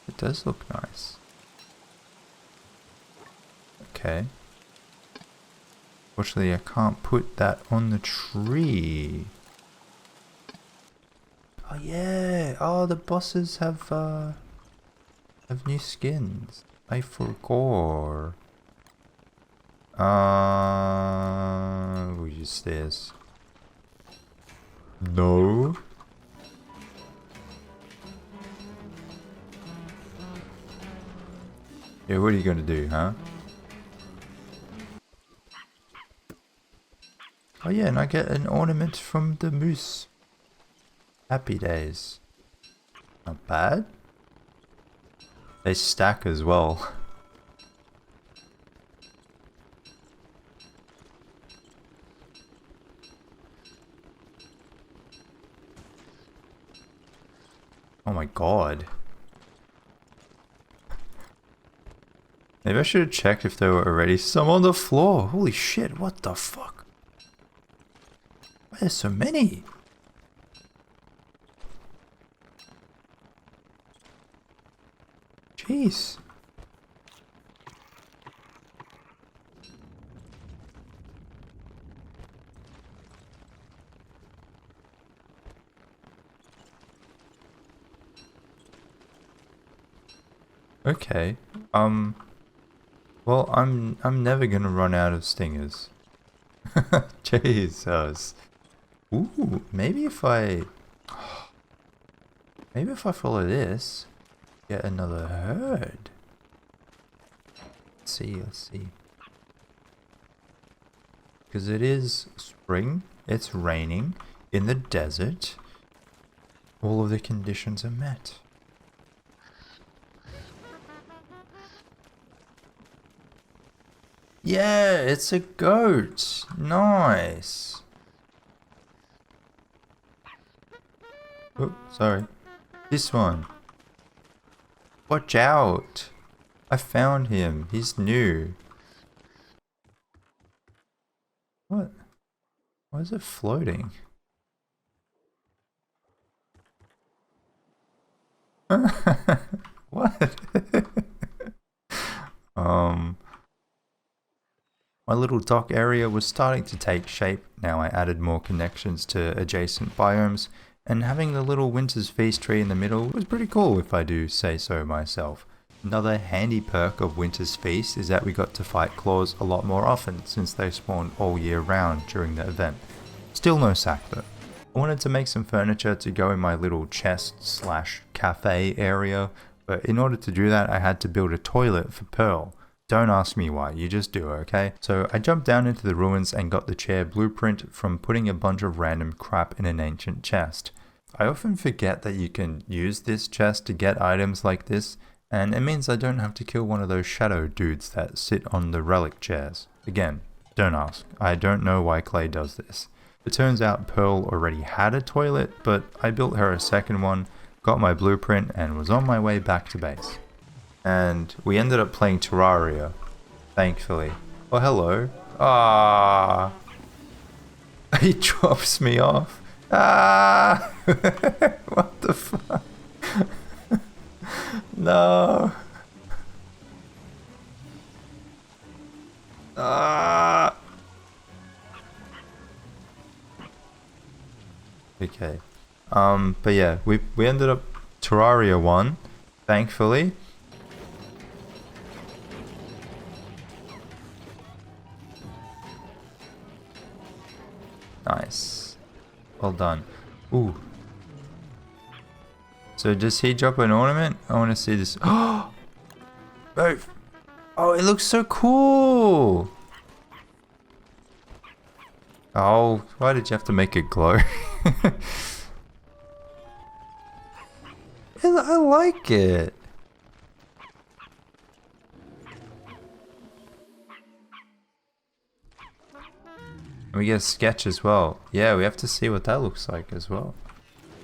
It does look nice. Okay. Fortunately, I can't put that on the tree. Oh yeah! Oh, the bosses have new skins. I forgot. We use this. No. Yeah, what are you gonna do, huh? Oh yeah, and I get an ornament from the moose. Happy days. Not bad. They stack as well. Oh my god. Maybe I should have checked if there were already some on the floor. Holy shit, what the fuck? Why there's so many? Jeez. Okay. Well, I'm never gonna run out of stingers. Jesus. Ooh, maybe if I follow this, get another herd. Let's see. Because it is spring, it's raining in the desert. All of the conditions are met. Yeah, it's a goat. Nice. Oh, sorry. This one. Watch out. I found him. He's new. What? Why is it floating? What? My little dock area was starting to take shape. Now I added more connections to adjacent biomes, and having the little Winter's Feast tree in the middle was pretty cool if I do say so myself. Another handy perk of Winter's Feast is that we got to fight claws a lot more often since they spawned all year round during the event. Still no sack though. I wanted to make some furniture to go in my little chest slash cafe area, but in order to do that I had to build a toilet for Pearl. Don't ask me why, you just do, okay? So I jumped down into the ruins and got the chair blueprint from putting a bunch of random crap in an ancient chest. I often forget that you can use this chest to get items like this, and it means I don't have to kill one of those shadow dudes that sit on the relic chairs. Again, don't ask. I don't know why Clay does this. It turns out Pearl already had a toilet, but I built her a second one, got my blueprint, and was on my way back to base. And we ended up playing Terraria, thankfully. Oh, hello. Ah, he drops me off. Ah, what the fuck? No. Ah. Okay. But yeah, we ended up Terraria 1, thankfully. Nice. Well done. Ooh. So does he drop an ornament? I want to see this. Oh! Both. Oh, it looks so cool. Oh, why did you have to make it glow? I like it. And we get a sketch as well. Yeah, we have to see what that looks like as well.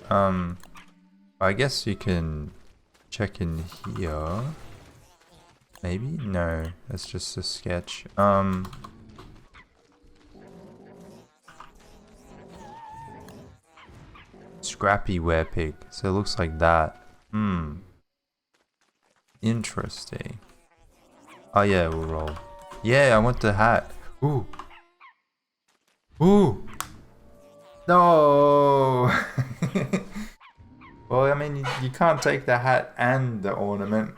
I guess you can check in here. Maybe? No, that's just a sketch. Scrappy werepig. So it looks like that. Interesting. Oh yeah, we'll roll. Yeah, I want the hat. Ooh. Ooh! No! Well, I mean, you can't take the hat and the ornament.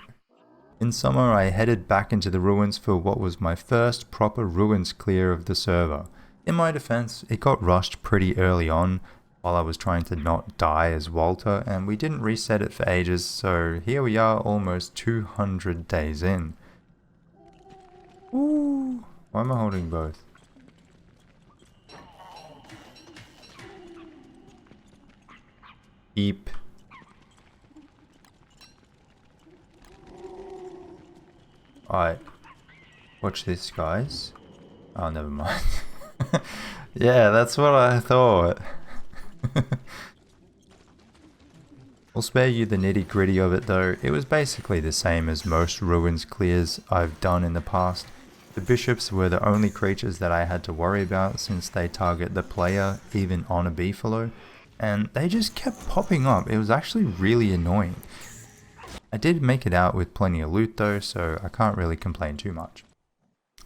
In summer, I headed back into the ruins for what was my first proper ruins clear of the server. In my defense, it got rushed pretty early on while I was trying to not die as Walter, and we didn't reset it for ages, so here we are almost 200 days in. Ooh. Why am I holding both? Eep. Alright. Watch this, guys. Oh, never mind. Yeah, that's what I thought. I'll spare you the nitty gritty of it though. It was basically the same as most ruins clears I've done in the past. The bishops were the only creatures that I had to worry about since they target the player even on a beefalo, and they just kept popping up. It was actually really annoying. I did make it out with plenty of loot though, so I can't really complain too much.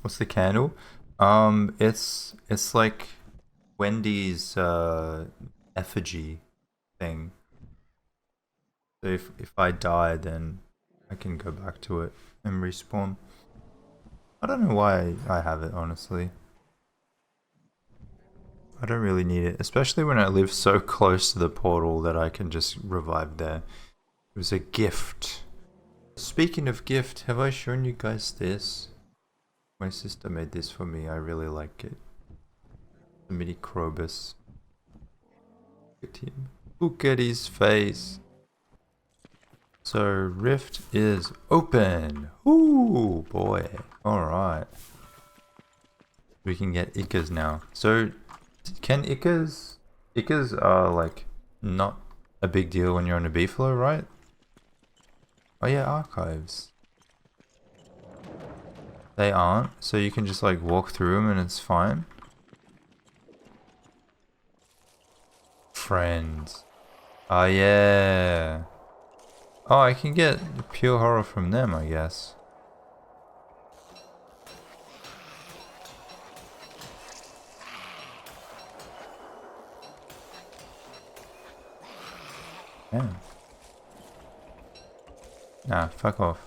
What's the candle? It's like Wendy's effigy thing. So if I die, then I can go back to it and respawn. I don't know why I have it, honestly. I don't really need it, especially when I live so close to the portal that I can just revive there. It was a gift. Speaking of gift, have I shown you guys this? My sister made this for me. I really like it. The mini Krobus. Look at him. Look at his face. So Rift is open. Ooh boy. Alright. We can get Ikas now. So can Ikas are like not a big deal when you're on a beefalo, right? Oh yeah, archives. They aren't, so you can just like walk through them and it's fine. Friends. Oh yeah. Oh, I can get pure horror from them, I guess. Yeah. Nah, fuck off.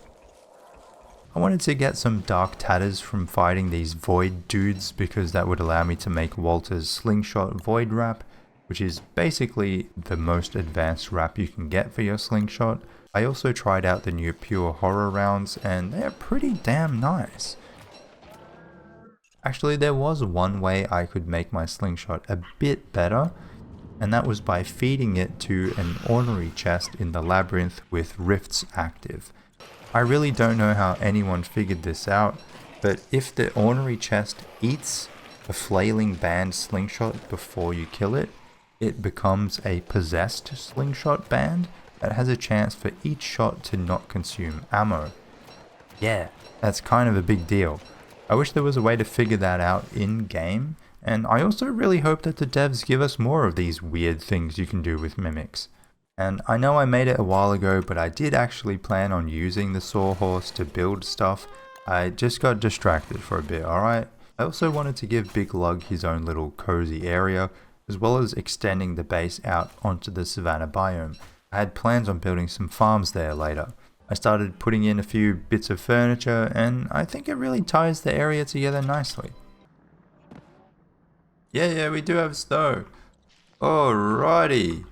I wanted to get some dark tatters from fighting these void dudes because that would allow me to make Walter's slingshot void wrap, which is basically the most advanced wrap you can get for your slingshot. I also tried out the new pure horror rounds and they're pretty damn nice. Actually, there was one way I could make my slingshot a bit better, and that was by feeding it to an ornery chest in the labyrinth with rifts active. I really don't know how anyone figured this out, but if the ornery chest eats a flailing band slingshot before you kill it, it becomes a possessed slingshot band that has a chance for each shot to not consume ammo. Yeah, that's kind of a big deal. I wish there was a way to figure that out in game, and I also really hope that the devs give us more of these weird things you can do with mimics. And I know I made it a while ago, but I did actually plan on using the sawhorse to build stuff. I just got distracted for a bit, alright? I also wanted to give Big Lug his own little cozy area, as well as extending the base out onto the savanna biome. I had plans on building some farms there later. I started putting in a few bits of furniture, and I think it really ties the area together nicely. Yeah, we do have snow. Alrighty.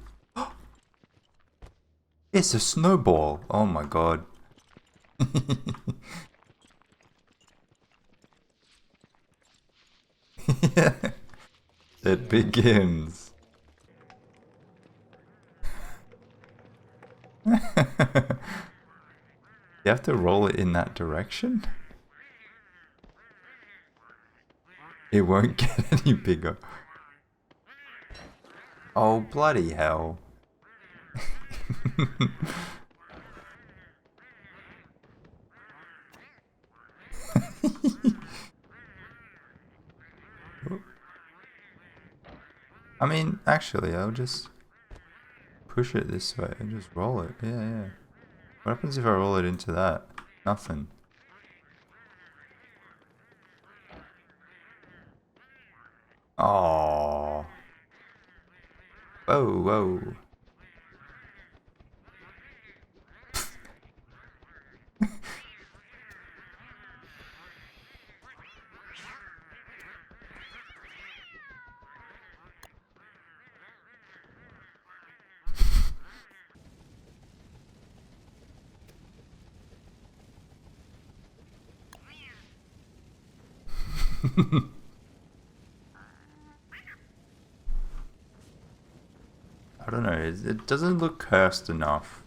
It's a snowball. Oh my god. Yeah. It begins. You have to roll it in that direction? It won't get any bigger. Oh, bloody hell. I mean, actually, I'll just push it this way and just roll it. Yeah. What happens if I roll it into that? Nothing. Oh. Whoa. I don't know, it doesn't look cursed enough.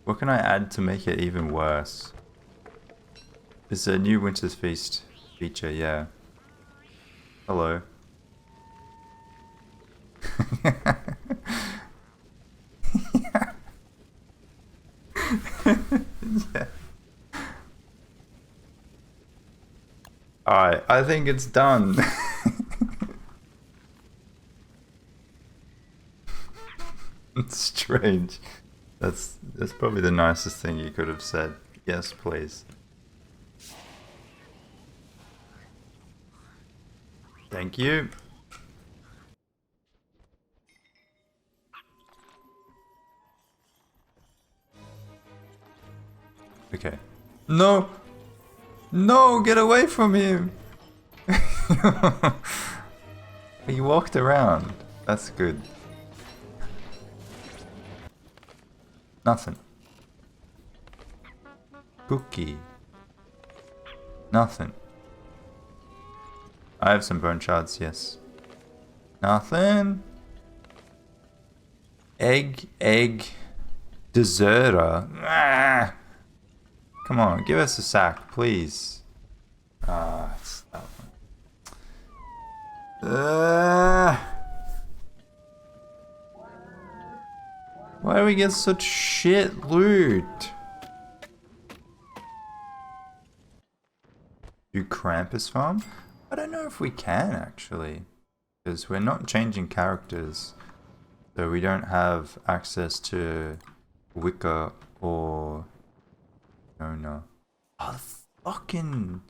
What can I add to make it even worse? It's a new Winter's Feast feature, yeah. Hello. Yeah. Alright, I think it's done. It's strange. That's probably the nicest thing you could have said. Yes, please. Thank you. Okay. No! No, get away from him! He walked around. That's good. Nothing. Cookie. Nothing. I have some bone shards, yes. Nothing. Egg. Deserter. Ah! Come on, give us a sack, please. Ah, it's that one. Why do we get such shit loot? Do Krampus farm? I don't know if we can actually. Because we're not changing characters. So we don't have access to Wicca or... No. Oh, the fucking...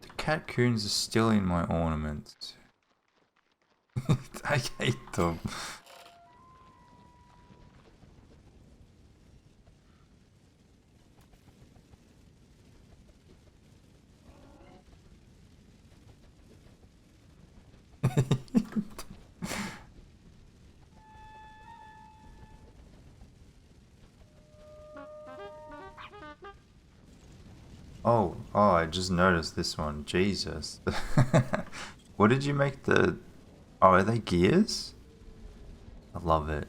The catcoons are still in my ornaments. I hate them. Oh, I just noticed this one. Jesus. What did you make the... Oh, are they gears? I love it.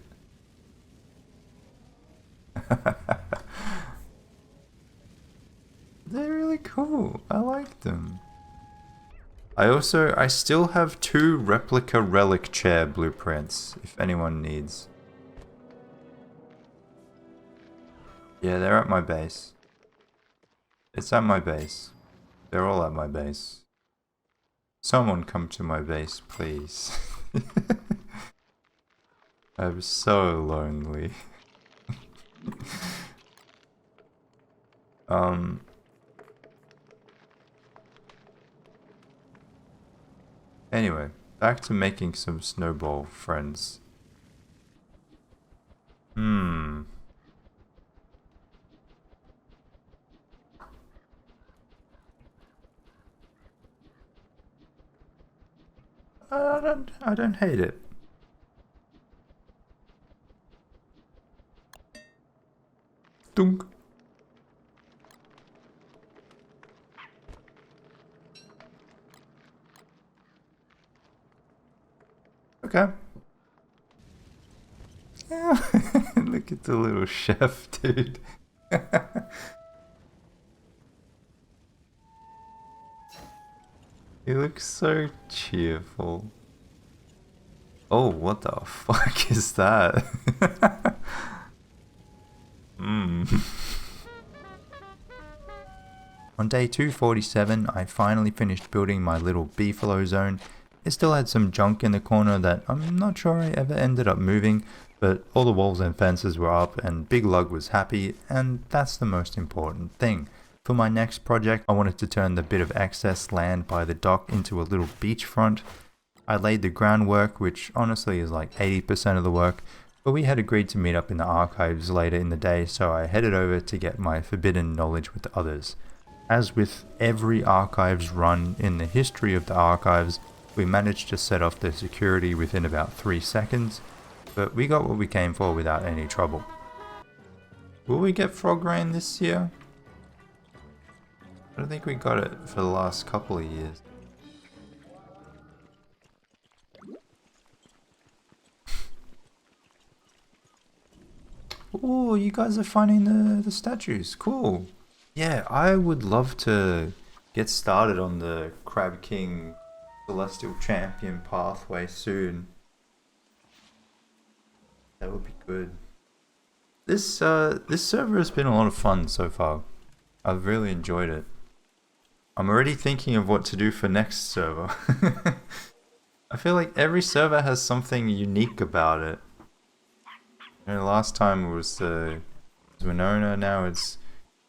They're really cool. I like them. I still have 2 replica relic chair blueprints, if anyone needs. Yeah, they're at my base. It's at my base. They're all at my base. Someone come to my base, please. I'm so lonely. Anyway, back to making some snowball friends. I don't hate it. Dunk. Okay. Yeah. Look at the little chef, dude. He looks so cheerful. Oh, what the fuck is that? On day 247, I finally finished building my little beefalo zone. It still had some junk in the corner that I'm not sure I ever ended up moving, but all the walls and fences were up and Big Lug was happy, and that's the most important thing. For my next project, I wanted to turn the bit of excess land by the dock into a little beachfront. I laid the groundwork, which honestly is like 80% of the work, but we had agreed to meet up in the archives later in the day, so I headed over to get my forbidden knowledge with the others. As with every archives run in the history of the archives, we managed to set off the security within about 3 seconds, but we got what we came for without any trouble. Will we get frog rain this year? I don't think we got it for the last couple of years. Oh, you guys are finding the statues. Cool. Yeah, I would love to get started on the Crab King Celestial Champion pathway soon. That would be good. This server has been a lot of fun so far. I've really enjoyed it. I'm already thinking of what to do for next server. I feel like every server has something unique about it. You know, last time it was Winona, now it's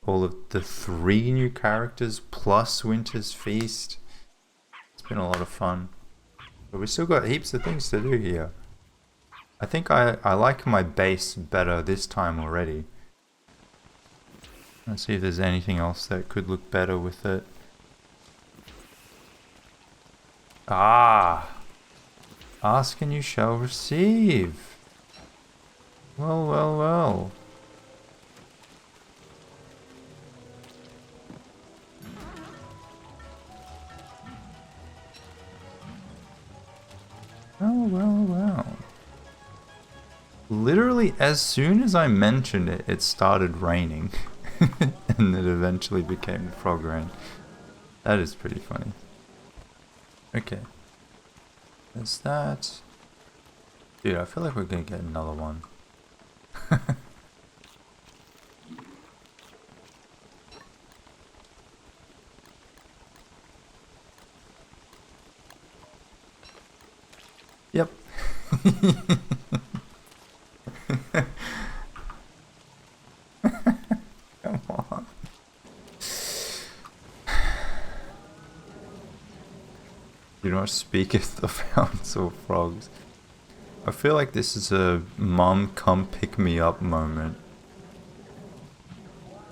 all of the 3 new characters plus Winter's Feast. It's been a lot of fun. But we still got heaps of things to do here. I think I like my base better this time already. Let's see if there's anything else that could look better with it. Ah! Ask and you shall receive. Well, well, well. Well, well, well. Literally, as soon as I mentioned it, it started raining. And it eventually became the frog rain. That is pretty funny. Okay. There's that. Dude, I feel like we're gonna get another one. Yep. Come on. Do not speaketh of hounds or frogs. I feel like this is a mum come pick me up moment.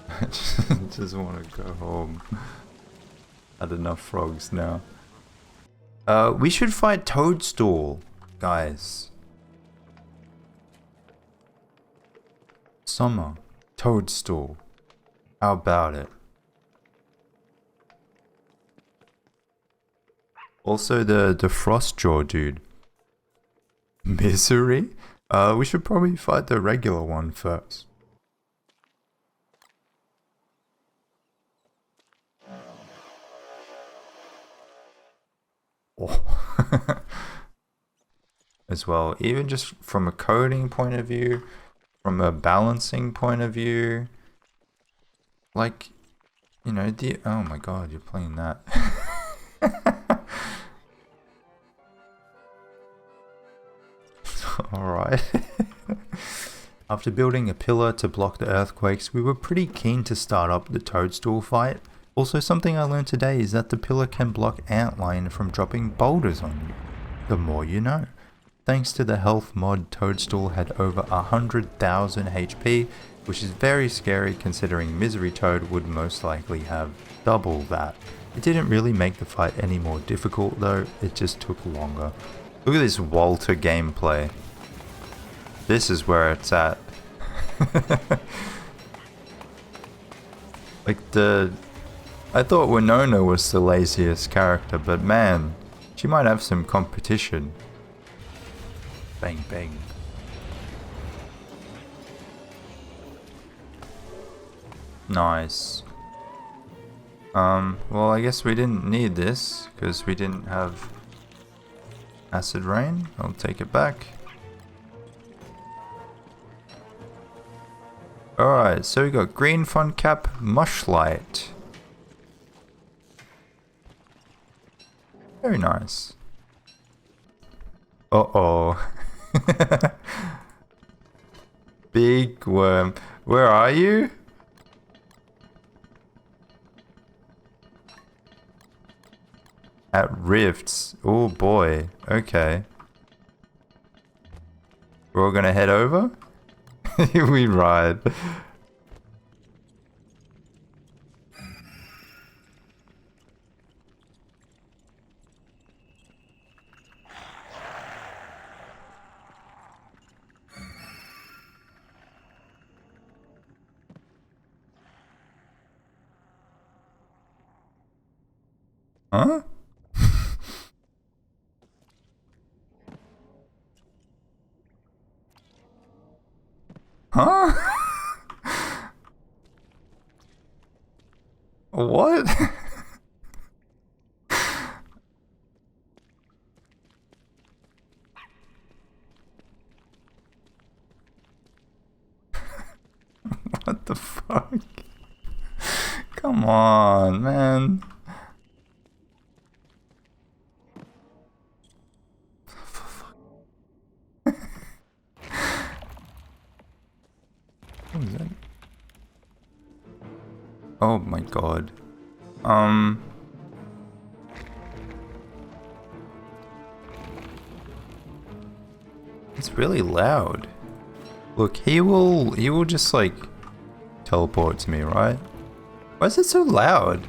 I just want to go home. Had enough frogs now. We should fight Toadstool, guys. Summer, Toadstool. How about it? Also the Frostjaw dude. Misery? We should probably fight the regular one first. Oh. As well, even just from a coding point of view, from a balancing point of view, like, you know, oh my god, you're playing that. Alright. After building a pillar to block the earthquakes, we were pretty keen to start up the Toadstool fight. Also, something I learned today is that the pillar can block Antlion from dropping boulders on you. The more you know. Thanks to the health mod, Toadstool had over 100,000 HP, which is very scary considering Misery Toad would most likely have double that. It didn't really make the fight any more difficult though, it just took longer. Look at this Walter gameplay. This is where it's at. Like I thought Winona was the laziest character, but man, she might have some competition. Bang bang. Nice. Well, I guess we didn't need this because we didn't have acid rain. I'll take it back. Alright, so we got green fun cap, mushlight. Very nice. Uh-oh. Big worm. Where are you? At rifts. Oh boy. Okay. We're all gonna head over? We ride. Huh? Huh? What? What the fuck? Come on, man. What is that? Oh my god. It's really loud. Look, he will just like teleport to me, right? Why is it so loud?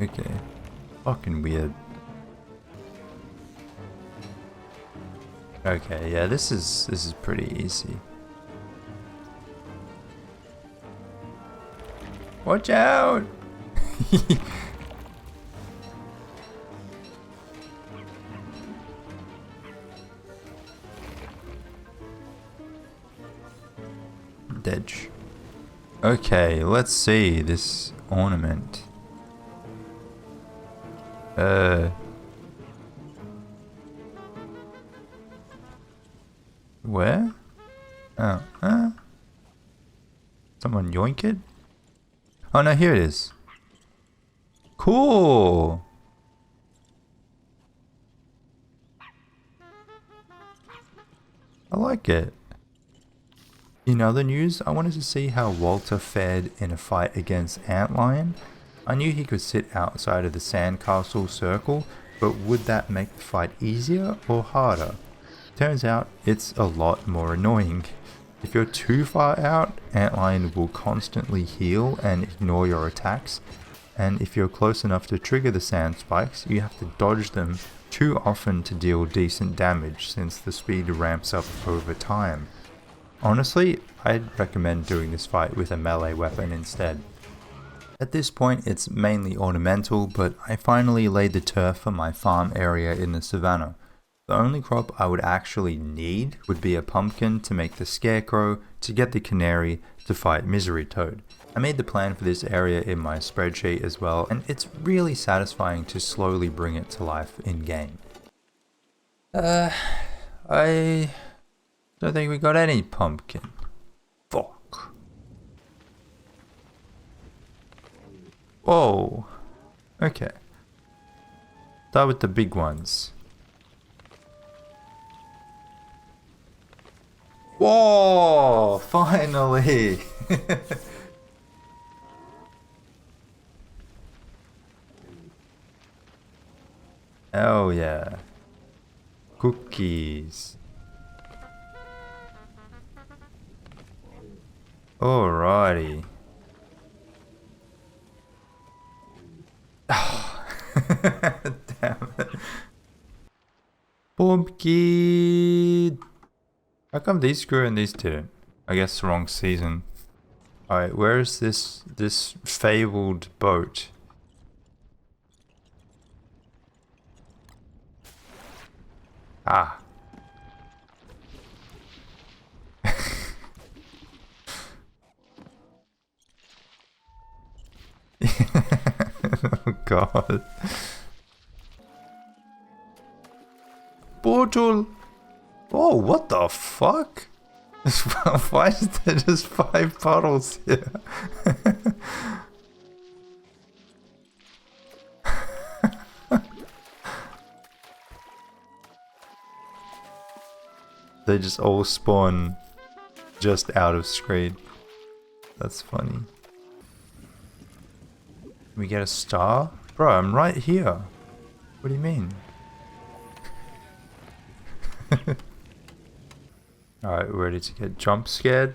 Okay. Fucking weird. Okay, yeah, this is pretty easy. Watch out! Dedge. Okay, let's see this ornament. Where? Oh, someone yoink it? Oh no, here it is. Cool! I like it. In other news, I wanted to see how Walter fared in a fight against Antlion. I knew he could sit outside of the sandcastle circle, but would that make the fight easier or harder? Turns out it's a lot more annoying. If you're too far out, Antlion will constantly heal and ignore your attacks, and if you're close enough to trigger the sand spikes, you have to dodge them too often to deal decent damage since the speed ramps up over time. Honestly, I'd recommend doing this fight with a melee weapon instead. At this point it's mainly ornamental, but I finally laid the turf for my farm area in the savannah. The only crop I would actually need would be a pumpkin to make the scarecrow, to get the canary, to fight Misery Toad. I made the plan for this area in my spreadsheet as well, and it's really satisfying to slowly bring it to life in game. I don't think we got any pumpkin. Fuck. Whoa. Okay. Start with the big ones. Whoa! Finally! Oh yeah. Cookies. Alrighty. Damn it. Pumpkin! How come these grew and these didn't? I guess the wrong season. Alright, where is this fabled boat? Ah. Oh god. Portal! Oh, what the fuck? Why is there just 5 puddles here? They just all spawn just out of screen. That's funny. We get a star? Bro, I'm right here. What do you mean? Alright, we're ready to get jump scared.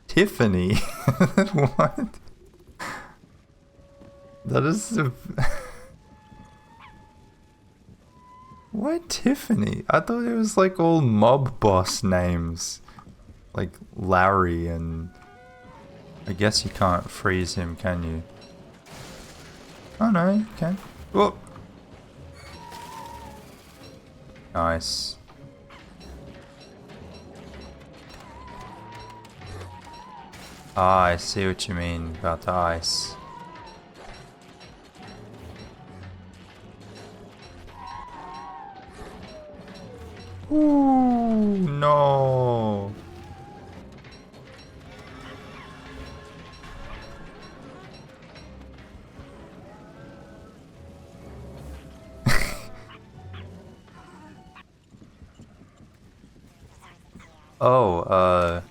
Tiffany? What? That is... Why Tiffany? I thought it was like all mob boss names. Like Larry and... I guess you can't freeze him, can you? Oh no, you can. Whoop! Nice. Ah, I see what you mean about the ice. Ooh, no. Oh,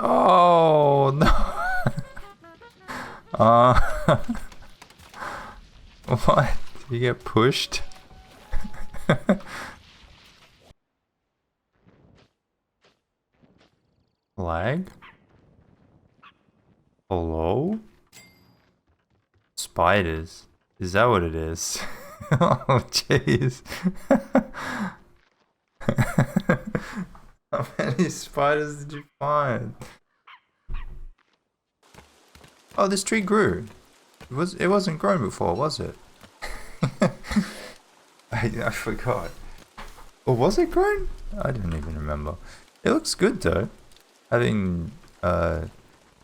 Oh, no. What? Did you get pushed? Lag? Hello? Spiders? Is that what it is? Oh, jeez. How many spiders did you find? Oh, this tree grew. It wasn't grown before, was it? I forgot. Or was it grown? I don't even remember. It looks good though. Having have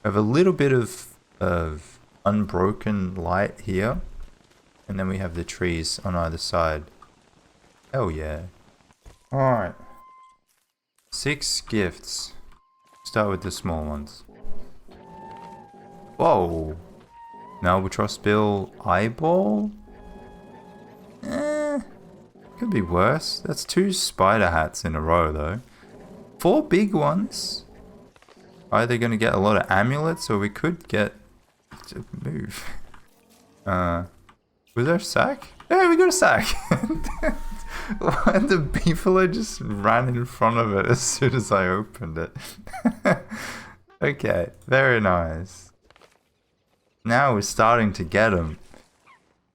a little bit of unbroken light here, and then we have the trees on either side. Hell yeah! All right, 6 gifts. Start with the small ones. Whoa! An albatross bill eyeball? Could be worse. That's 2 spider hats in a row though. 4 big ones. Either gonna get a lot of amulets or we could get to move. Was there a sack? Yeah, we got a sack. The beefalo just ran in front of it as soon as I opened it. Okay, very nice. Now we're starting to get them.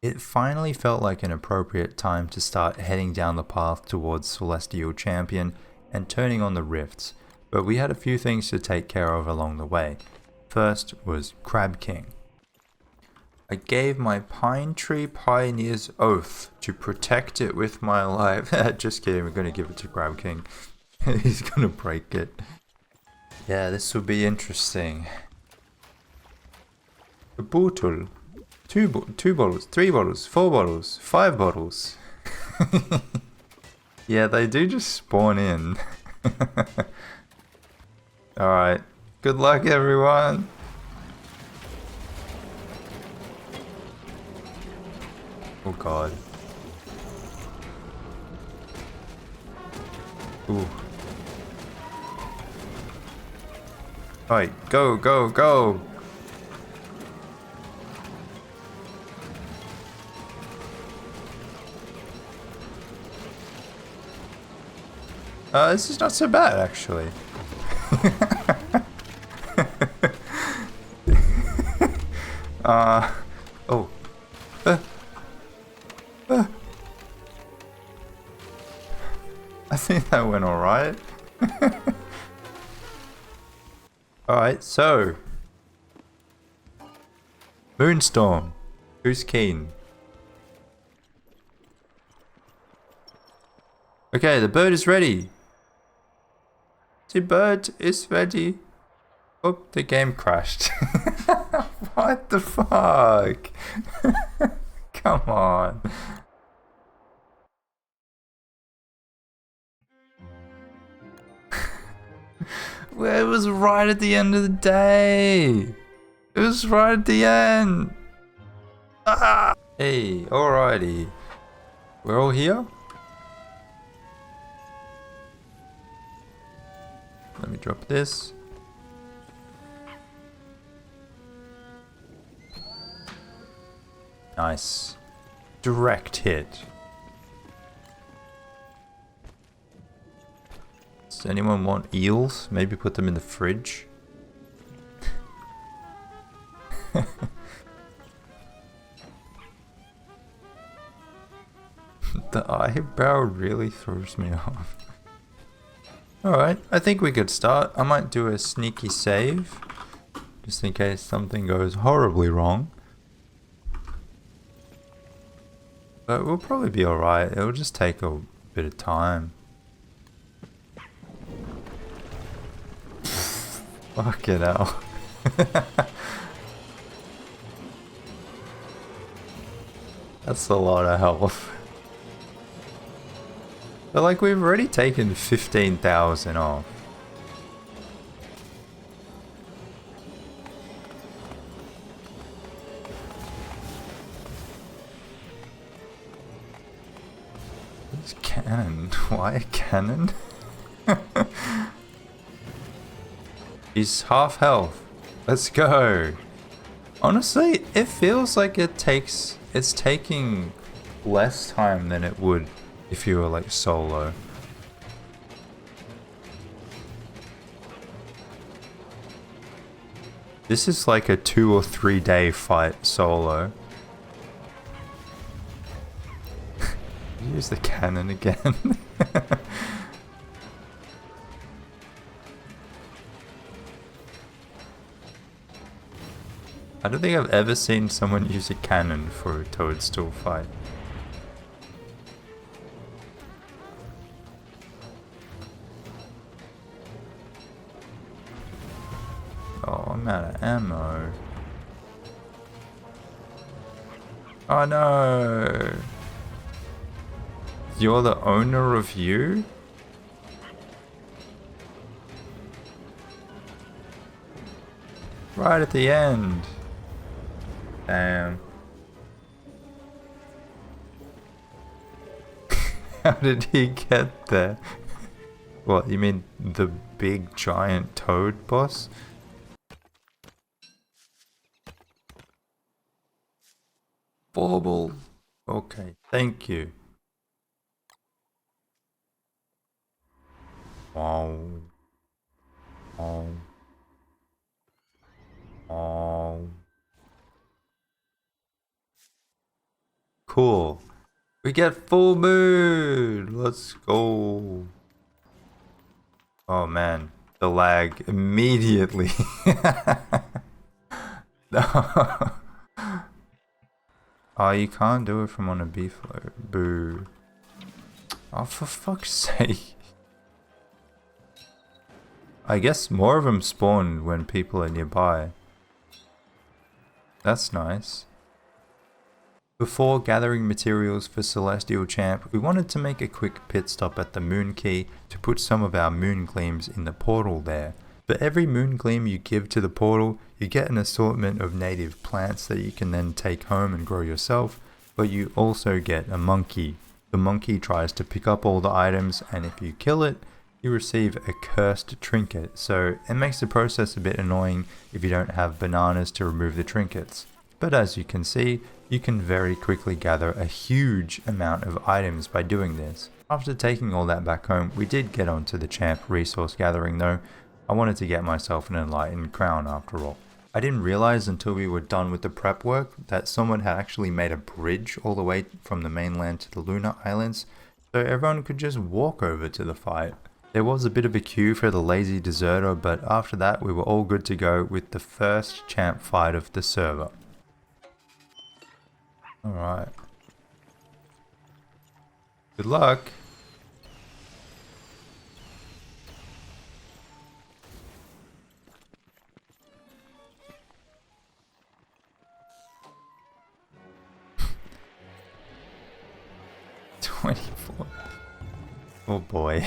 It finally felt like an appropriate time to start heading down the path towards Celestial Champion and turning on the rifts, but we had a few things to take care of along the way. First was Crab King. I gave my Pine Tree Pioneer's oath to protect it with my life. Just kidding, we're gonna give it to Crab King. He's gonna break it. Yeah, this will be interesting. A bottle. 2 bottles, 3 bottles, 4 bottles, 5 bottles. Yeah, they do just spawn in. Alright, good luck everyone. Oh god. Ooh. Alright, go, go, go! This is not so bad, actually. Oh. I think that went alright. Alright, so. Moonstorm. Who's keen? Okay, the bird is ready. The bird is ready. Oh, the game crashed. What the fuck? Come on. Well, it was right at the end of the day. It was right at the end. Ah! Hey, alrighty. We're all here? Let me drop this. Nice. Direct hit. Does anyone want eels? Maybe put them in the fridge? The eyebrow really throws me off. Alright, I think we could start. I might do a sneaky save, just in case something goes horribly wrong. But we'll probably be alright, it'll just take a bit of time. Fucking hell. That's a lot of health. But like, we've already taken 15,000 off. This cannon? Why a cannon? He's half health. Let's go. Honestly, it feels like it's taking less time than it would if you were like solo. This is like a 2 or 3 day fight solo. Use the cannon again. I don't think I've ever seen someone use a cannon for a toadstool fight. Oh, I'm out of ammo. Oh no! You're the owner of you? Right at the end. Damn. How did he get there? What, you mean the big giant toad boss? Bauble. Okay, thank you. Wow. Oh. Oh. Cool. We get full moon. Let's go. Oh man, the lag immediately. No. Oh, you can't do it from on a B-flow. Boo. Oh, for fuck's sake. I guess more of them spawn when people are nearby. That's nice. Before gathering materials for Celestial Champ, we wanted to make a quick pit stop at the Moon Key to put some of our Moon Gleams in the portal there. For every Moon Gleam you give to the portal, you get an assortment of native plants that you can then take home and grow yourself, but you also get a monkey. The monkey tries to pick up all the items, and if you kill it, you receive a cursed trinket, so it makes the process a bit annoying if you don't have bananas to remove the trinkets. But as you can see, you can very quickly gather a huge amount of items by doing this. After taking all that back home, we did get onto the champ resource gathering though. I wanted to get myself an enlightened crown after all. I didn't realize until we were done with the prep work that someone had actually made a bridge all the way from the mainland to the lunar islands, so everyone could just walk over to the fight. There was a bit of a queue for the lazy deserter, but after that we were all good to go with the first champ fight of the server. Alright. Good luck. $24. Oh boy.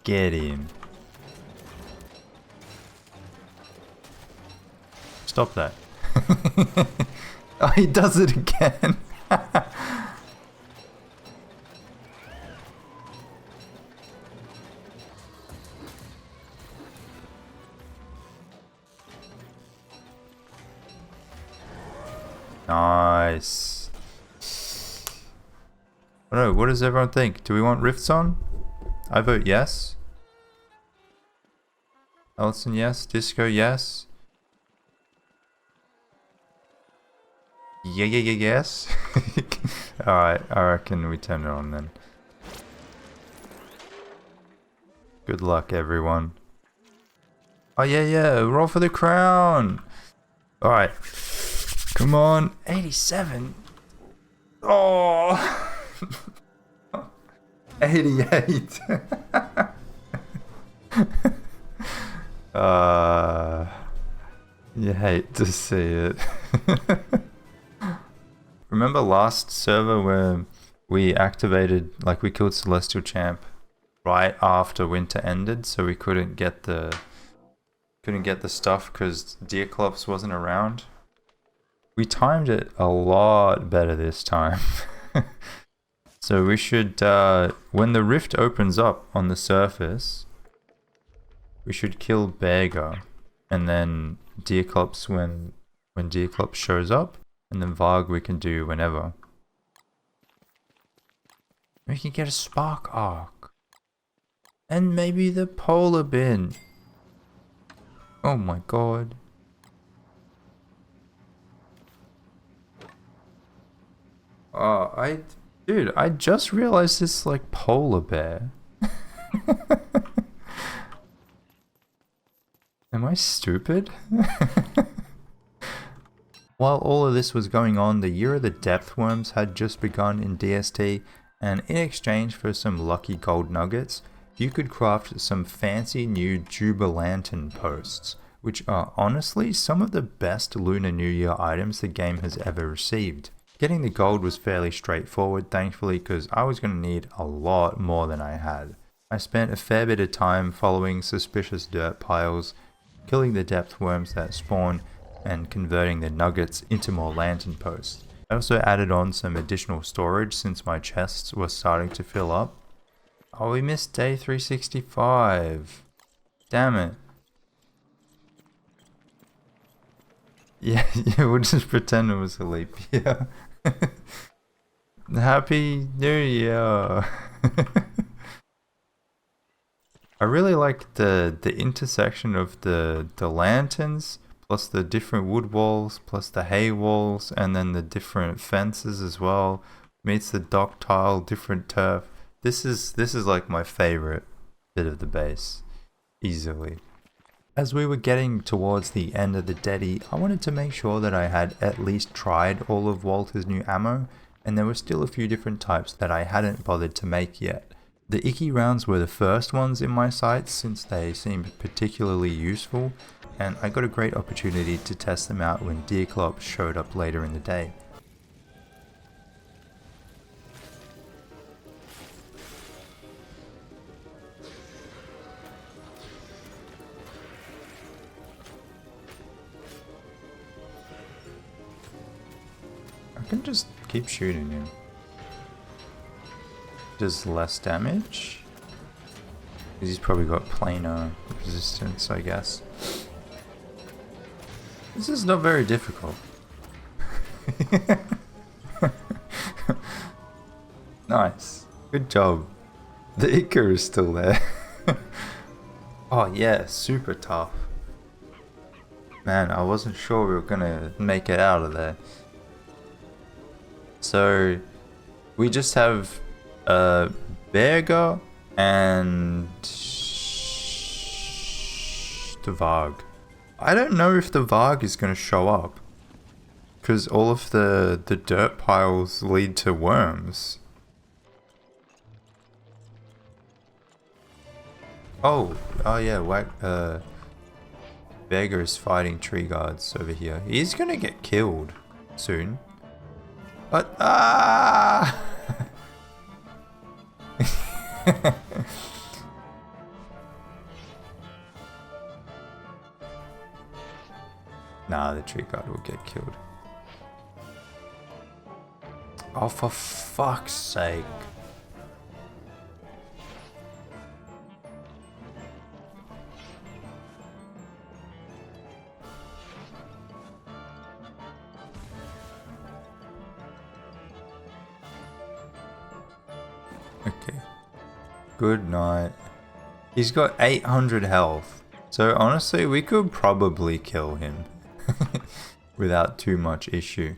Get him. Stop that. Oh, he does it again. Nice. I don't know, what does everyone think? Do we want rifts on? I vote yes. Ellison, yes. Disco, yes. Yeah, yes. Alright, I reckon we turn it on then. Good luck, everyone. Oh, yeah, roll for the crown. Alright. Come on. 87. Oh. 88. You hate to see it. Remember last server where we activated, like we killed Celestial Champ right after winter ended, so we couldn't get the stuff because Deerclops wasn't around? We timed it a lot better this time. So we should, when the rift opens up on the surface, we should kill Beargar, and then Deerclops when Deerclops shows up, and then Varg we can do whenever. We can get a Spark Arc. And maybe the Polar Bin. Oh my god. Oh, dude, I just realized this like polar bear. Am I stupid? While all of this was going on, the Year of the Depth Worms had just begun in DST, and in exchange for some lucky gold nuggets, you could craft some fancy new Jubilantern posts, which are honestly some of the best Lunar New Year items the game has ever received. Getting the gold was fairly straightforward, thankfully, because I was going to need a lot more than I had. I spent a fair bit of time following suspicious dirt piles, killing the depth worms that spawn, and converting the nuggets into more lantern posts. I also added on some additional storage since my chests were starting to fill up. Oh, we missed day 365. Damn it. Yeah, we'll just pretend it was a leap year. Happy New Year! I really like the intersection of the lanterns, plus the different wood walls, plus the hay walls, and then the different fences as well. Meets the dock tile, different turf. This is like my favorite bit of the base, easily. As we were getting towards the end of the Dedi, I wanted to make sure that I had at least tried all of Walter's new ammo, and there were still a few different types that I hadn't bothered to make yet. The Icky rounds were the first ones in my sights since they seemed particularly useful, and I got a great opportunity to test them out when Deerclops showed up later in the day. I can just keep shooting him. Does less damage? Because he's probably got planar resistance, I guess. This is not very difficult. Nice. Good job. The Icar is still there. Oh yeah, super tough. Man, I wasn't sure we were gonna make it out of there. So, we just have Beargar and the Varg. I don't know if the Varg is going to show up, because all of the dirt piles lead to worms. Oh yeah, Beargar is fighting tree guards over here. He's going to get killed soon. But nah, the tree guard will get killed. Oh, for fuck's sake. Good night. He's got 800 health. So honestly, we could probably kill him without too much issue.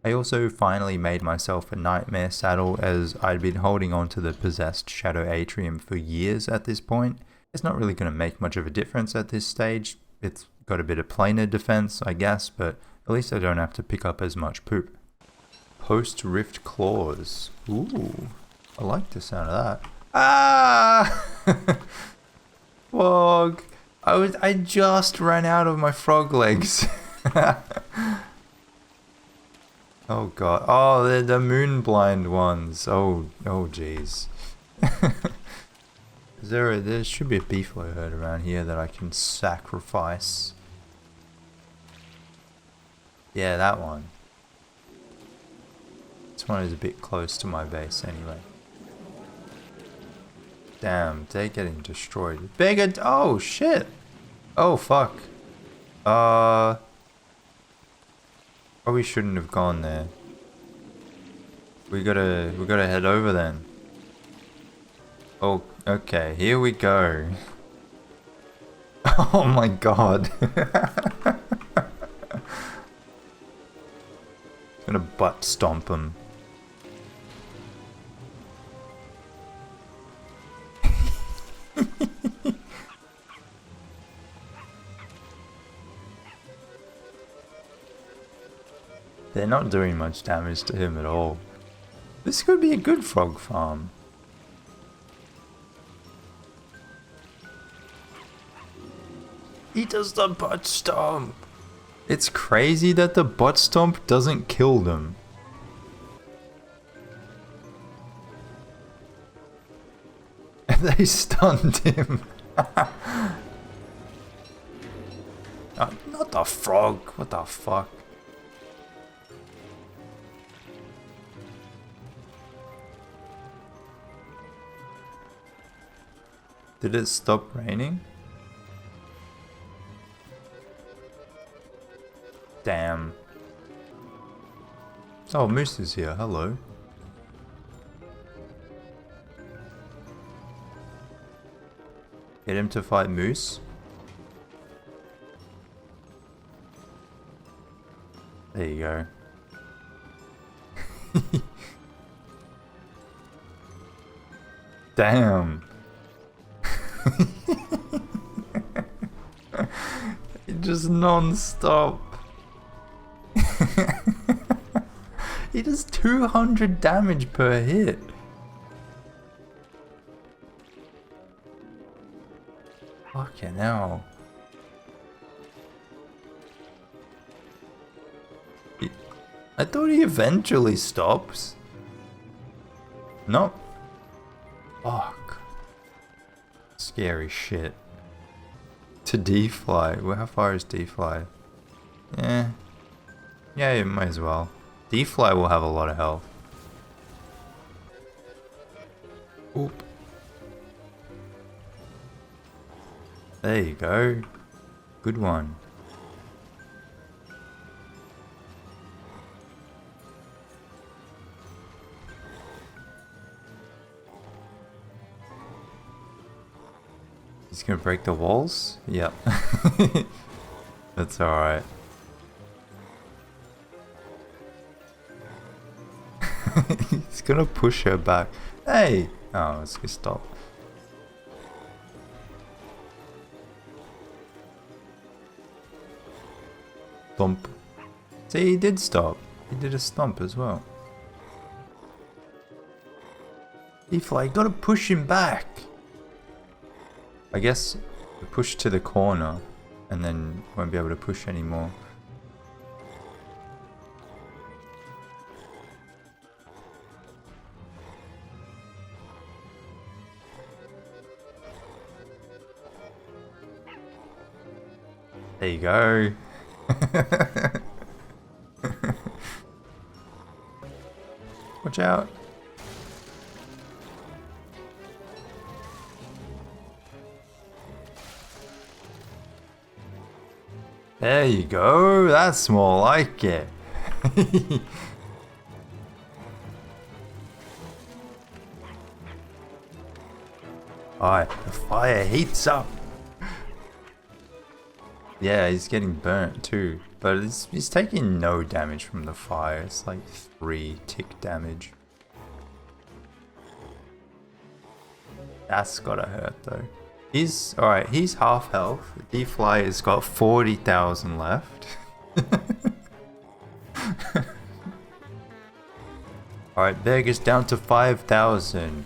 I also finally made myself a nightmare saddle, as I'd been holding on to the possessed Shadow Atrium for years at this point. It's not really going to make much of a difference at this stage. It's got a bit of planar defense, I guess, but at least I don't have to pick up as much poop. Post-Rift Claws. Ooh, I like the sound of that. Ah! Frog! I just ran out of my frog legs. Oh god. Oh, they're the moon blind ones. Oh jeez. There should be a beefalo herd around here that I can sacrifice. Yeah, that one. This one is a bit close to my base anyway. Damn, they're getting destroyed. Bigger. Oh shit. Oh fuck. Probably shouldn't have gone there. We gotta head over then. Oh, okay, here we go. Oh my god. Gonna butt stomp him. They're not doing much damage to him at all. This could be a good frog farm. He does the butt stomp. It's crazy that the butt stomp doesn't kill them. They stunned him. Not the frog. What the fuck? Did it stop raining? Damn. Oh, Moose is here. Hello. Get him to fight Moose. There you go. Damn. Just non-stop. He does 200 damage per hit. Fucking hell. I thought he eventually stops. Nope. Fuck. Scary shit. To D-Fly. Well, how far is D-Fly? Yeah, you might as well. D-Fly will have a lot of health. Oop. There you go. Good one. He's gonna break the walls? Yep. That's alright. He's gonna push her back. Hey! Oh, let's just stop. Thump. See, he did stop. He did a stomp as well. D-Fly, gotta push him back! I guess we push to the corner and then won't be able to push anymore. There you go. Watch out. There you go, that's more like it. fire. The fire heats up. Yeah, he's getting burnt too. But he's taking no damage from the fire. It's like 3 tick damage. That's gotta hurt though. He's alright, he's half health. D-Fly has got 40,000 left. Alright, Vegas down to 5,000.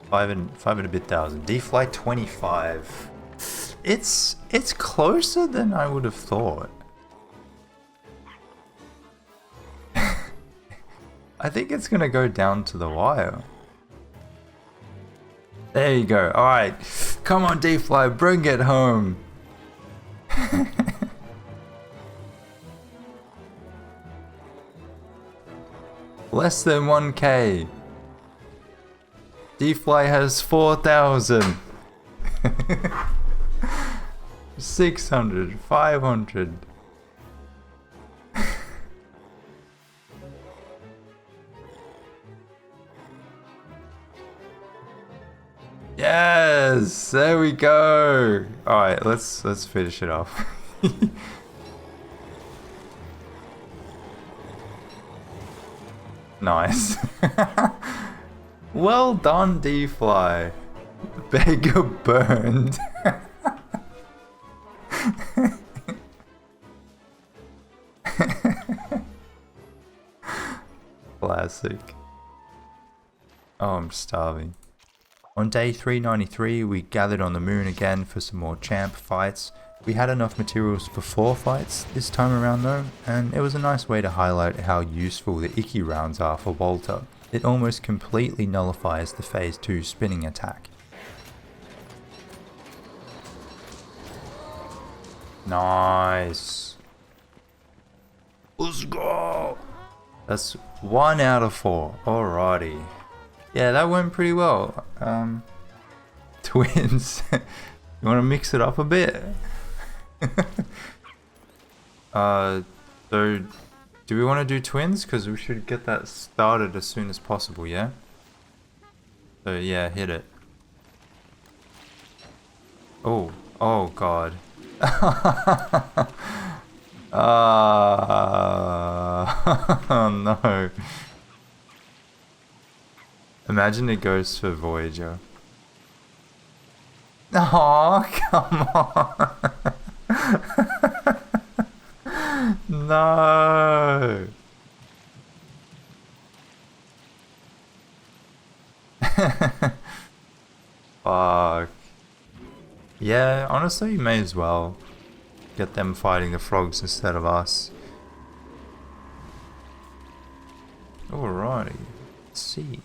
5 and a bit thousand. D-Fly 25. It's closer than I would have thought. I think it's gonna go down to the wire. There you go. Alright. Come on, D-Fly, bring it home. Less than 1k. D-Fly has 4,000. 600, 500. Yes, there we go. All right, let's finish it off. Nice. Well done, D-Fly. Beggar burned. Classic. Oh, I'm starving. On day 393, we gathered on the moon again for some more champ fights. We had enough materials for 4 fights this time around though, and it was a nice way to highlight how useful the Icky rounds are for Walter. It almost completely nullifies the phase 2 spinning attack. Nice. Let's go. That's 1 out of 4. Alrighty. Yeah, that went pretty well. Twins. You want to mix it up a bit? So, do we want to do twins? Because we should get that started as soon as possible, yeah? So, yeah, hit it. Oh, oh god. Oh no. Imagine it goes for Voyager. Oh, come on. No. Fuck. Yeah, honestly, you may as well get them fighting the frogs instead of us. Alrighty. Let's see.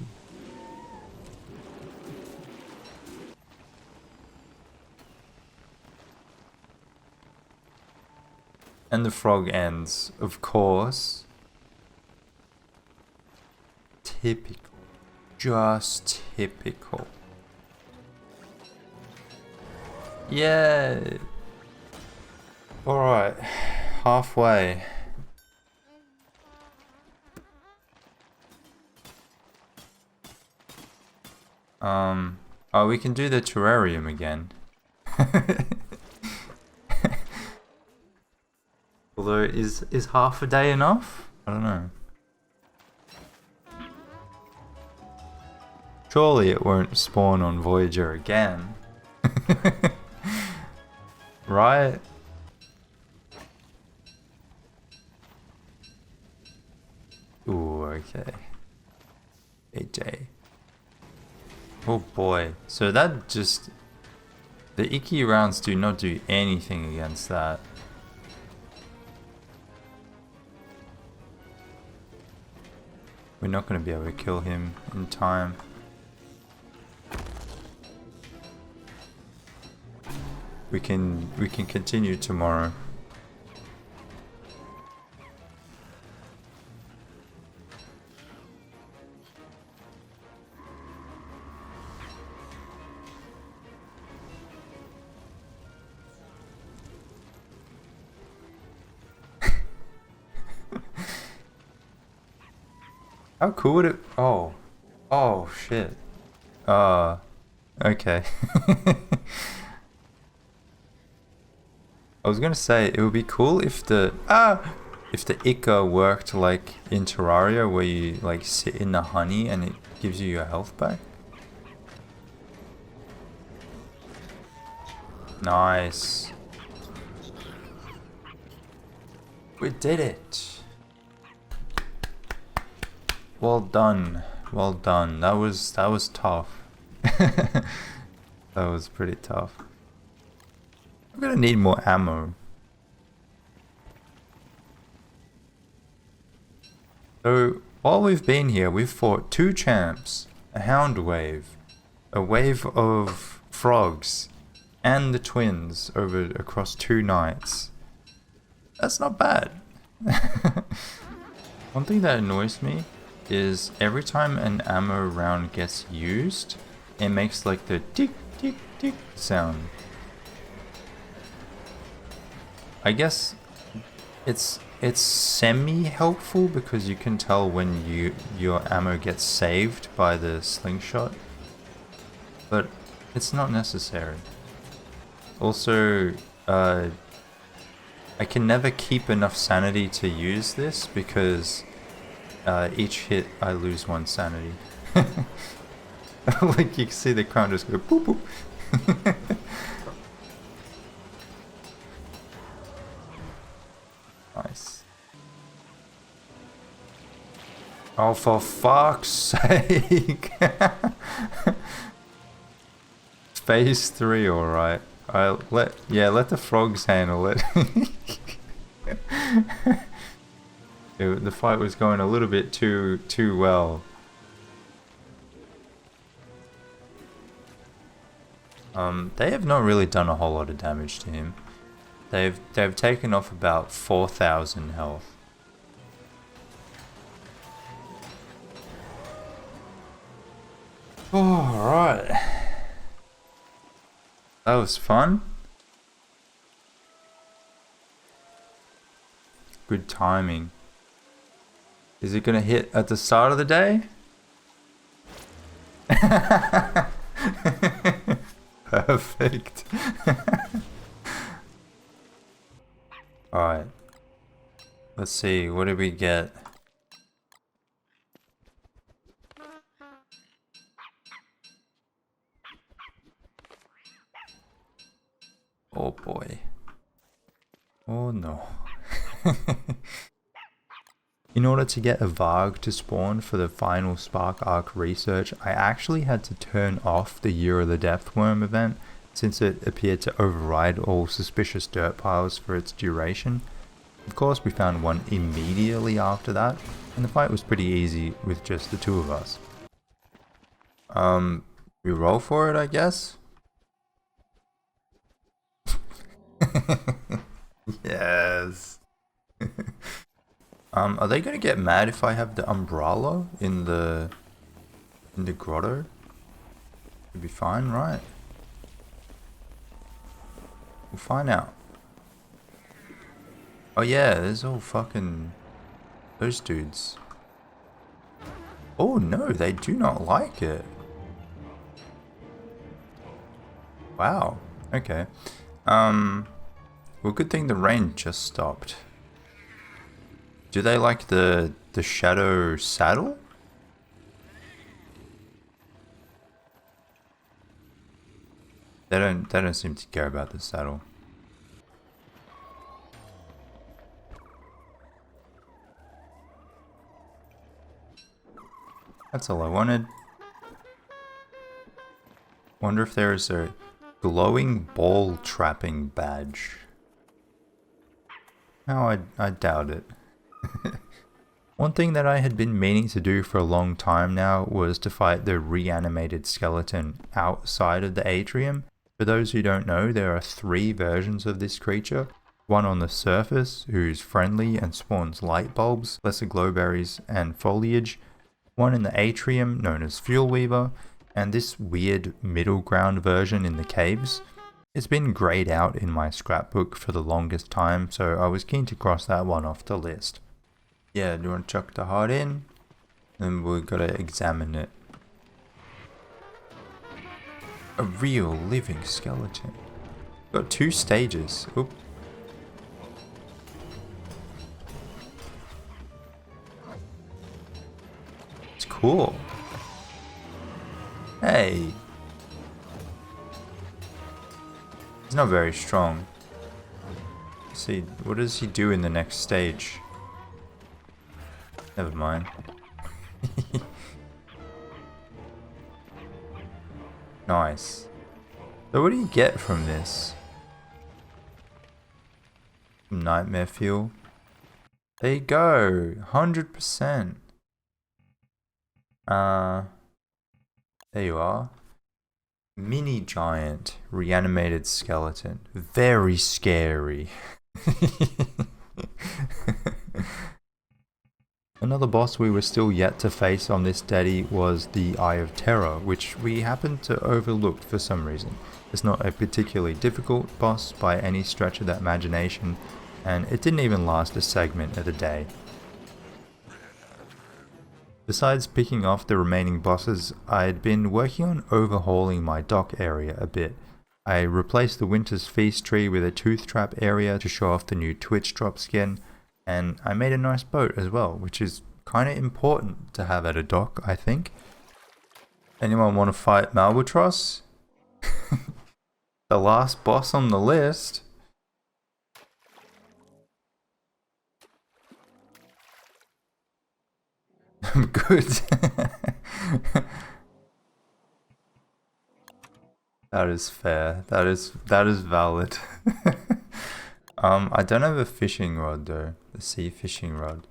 And the frog ends, of course. Typical. Just typical. Yeah. Alright. Halfway. Oh, we can do the terrarium again. Although, is half a day enough? I don't know. Surely it won't spawn on Voyager again. Right? Ooh, okay. A day. Oh boy. So that just... The Icky rounds do not do anything against that. We're not going to be able to kill him in time. We can continue tomorrow. How cool would it... Oh. Oh, shit. Ah, okay. I was gonna say it would be cool if the Ica worked like in Terraria, where you like sit in the honey and it gives you your health back. Nice. We did it. Well done. Well done. That was tough. That was pretty tough. I'm gonna need more ammo. So while we've been here, we've fought 2 champs, a hound wave, a wave of frogs, and the twins across 2 nights. That's not bad. One thing that annoys me is every time an ammo round gets used, it makes like the tick tick tick sound. I guess it's semi-helpful because you can tell when your ammo gets saved by the slingshot, but it's not necessary. Also, I can never keep enough sanity to use this because each hit I lose 1 sanity. Like you can see the crown just go boop boop. Nice. Oh, for fuck's sake. Phase 3, alright. Let the frogs handle it. The fight was going a little bit too well. They have not really done a whole lot of damage to him. They've taken off about 4,000 health. Alright. That was fun. Good timing. Is it gonna hit at the start of the day? Perfect. Alright. Let's see, what did we get? Oh boy. Oh no. In order to get a Varg to spawn for the final Spark Arc research, I actually had to turn off the Year of the Deathworm event since it appeared to override all suspicious dirt piles for its duration. Of course, we found one immediately after that, and the fight was pretty easy with just the 2 of us. We roll for it, I guess? Yes. Are they gonna get mad if I have the umbrella in the grotto? Should be fine, right? We'll find out. Oh yeah, there's all fucking those dudes. Oh no, they do not like it. Wow. Okay. Well, good thing the rain just stopped. Do they like the shadow saddle? They don't seem to care about the saddle. That's all I wanted. Wonder if there is a glowing ball trapping badge. No, I doubt it. One thing that I had been meaning to do for a long time now was to fight the reanimated skeleton outside of the atrium. For those who don't know, there are 3 versions of this creature. One on the surface, who's friendly and spawns light bulbs, lesser glowberries, and foliage. One in the atrium, known as Fuel Weaver, and this weird middle ground version in the caves. It's been greyed out in my scrapbook for the longest time, so I was keen to cross that one off the list. Yeah, do you want to chuck the heart in? Then we've got to examine it. A real living skeleton. Got 2 stages. Oop. It's cool. Hey. He's not very strong. Let's see, what does he do in the next stage? Never mind. Nice. So what do you get from this? Nightmare fuel. There you go. 100%. There you are. Mini giant reanimated skeleton. Very scary. Another boss we were still yet to face on this daddy was the Eye of Terror, which we happened to overlook for some reason. It's not a particularly difficult boss by any stretch of the imagination, and it didn't even last a segment of the day. Besides picking off the remaining bosses, I had been working on overhauling my dock area a bit. I replaced the Winter's Feast tree with a tooth trap area to show off the new Twitch drop skin, and I made a nice boat as well, which is kind of important to have at a dock, I think. Anyone want to fight Malbatros? The last boss on the list. I'm good. That is fair. That is valid. I don't have a fishing rod though. The sea fishing rod.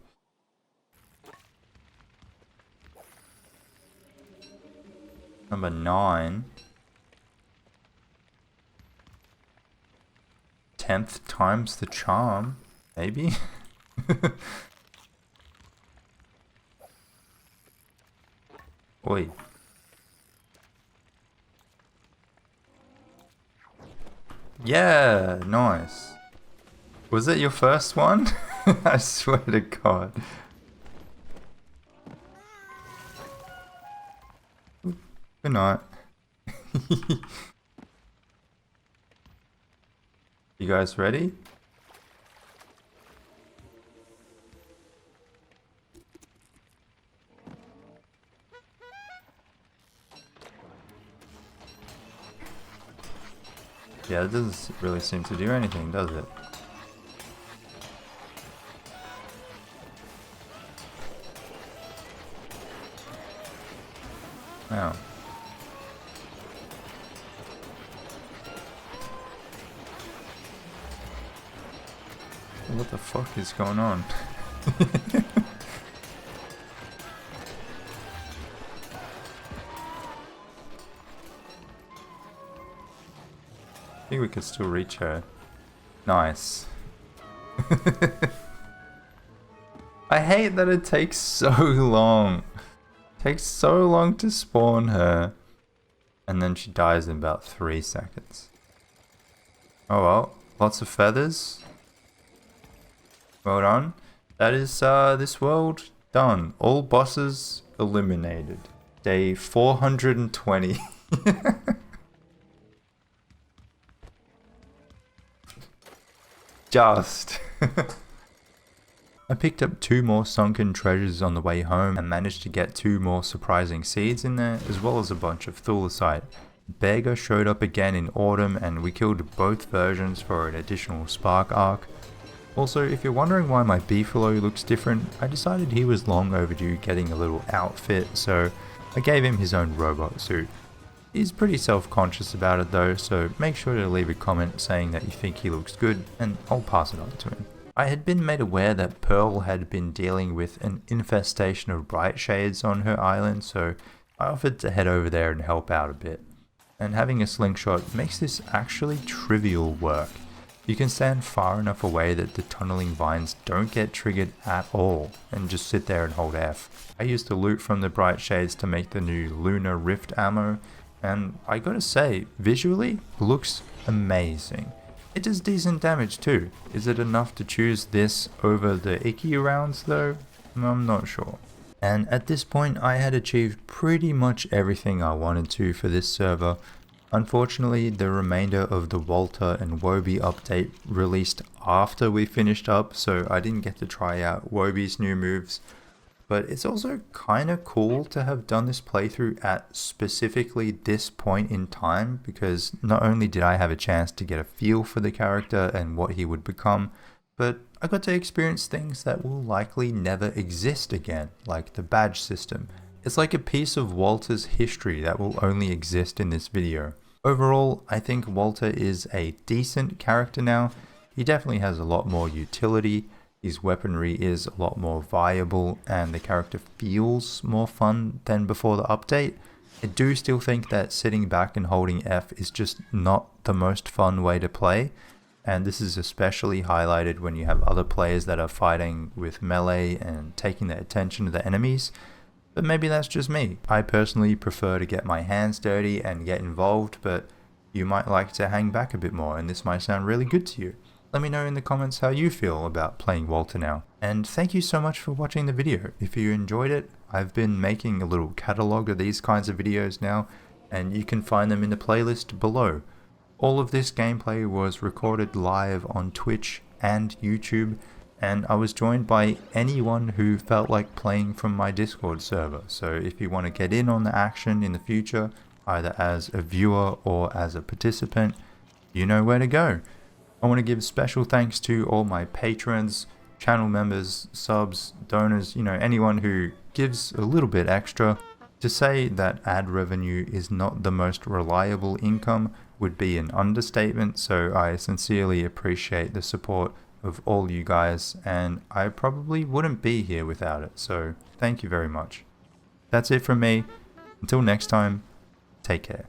Number 9. 10th times the charm, maybe? Oi. Yeah, nice. Was it your first one? I swear to God. Good night. You guys ready? Yeah, it doesn't really seem to do anything, does it? Wow. What the fuck is going on? I think we could still reach her. Nice. I hate that it takes so long. It takes so long to spawn her. And then she dies in about 3 seconds. Oh well, lots of feathers. Well done. That is this world done. All bosses eliminated. Day 420. Just. I picked up 2 more sunken treasures on the way home and managed to get 2 more surprising seeds in there, as well as a bunch of thulecite. Bega showed up again in autumn and we killed both versions for an additional spark arc. Also, if you're wondering why my beefalo looks different, I decided he was long overdue getting a little outfit, so I gave him his own robot suit. He's pretty self-conscious about it though, so make sure to leave a comment saying that you think he looks good, and I'll pass it on to him. I had been made aware that Pearl had been dealing with an infestation of bright shades on her island, so I offered to head over there and help out a bit. And having a slingshot makes this actually trivial work. You can stand far enough away that the tunneling vines don't get triggered at all, and just sit there and hold F. I used the loot from the bright shades to make the new Lunar Rift ammo, and I gotta say, visually, looks amazing. It does decent damage too. Is it enough to choose this over the icky rounds though? I'm not sure. And at this point I had achieved pretty much everything I wanted to for this server. Unfortunately, the remainder of the Walter and Wobie update released after we finished up, so I didn't get to try out Wobie's new moves. But it's also kind of cool to have done this playthrough at specifically this point in time, because not only did I have a chance to get a feel for the character and what he would become, but I got to experience things that will likely never exist again, like the badge system. It's like a piece of Walter's history that will only exist in this video. Overall, I think Walter is a decent character now. He definitely has a lot more utility. His weaponry is a lot more viable and the character feels more fun than before the update. I do still think that sitting back and holding F is just not the most fun way to play, and this is especially highlighted when you have other players that are fighting with melee and taking the attention of the enemies. But maybe that's just me. I personally prefer to get my hands dirty and get involved, but you might like to hang back a bit more and this might sound really good to you. Let me know in the comments how you feel about playing Walter now. And thank you so much for watching the video. If you enjoyed it, I've been making a little catalog of these kinds of videos now, and you can find them in the playlist below. All of this gameplay was recorded live on Twitch and YouTube, and I was joined by anyone who felt like playing from my Discord server. So if you want to get in on the action in the future, either as a viewer or as a participant, you know where to go. I want to give special thanks to all my patrons, channel members, subs, donors, anyone who gives a little bit extra. To say that ad revenue is not the most reliable income would be an understatement, so I sincerely appreciate the support of all you guys, and I probably wouldn't be here without it, so thank you very much. That's it from me. Until next time, take care.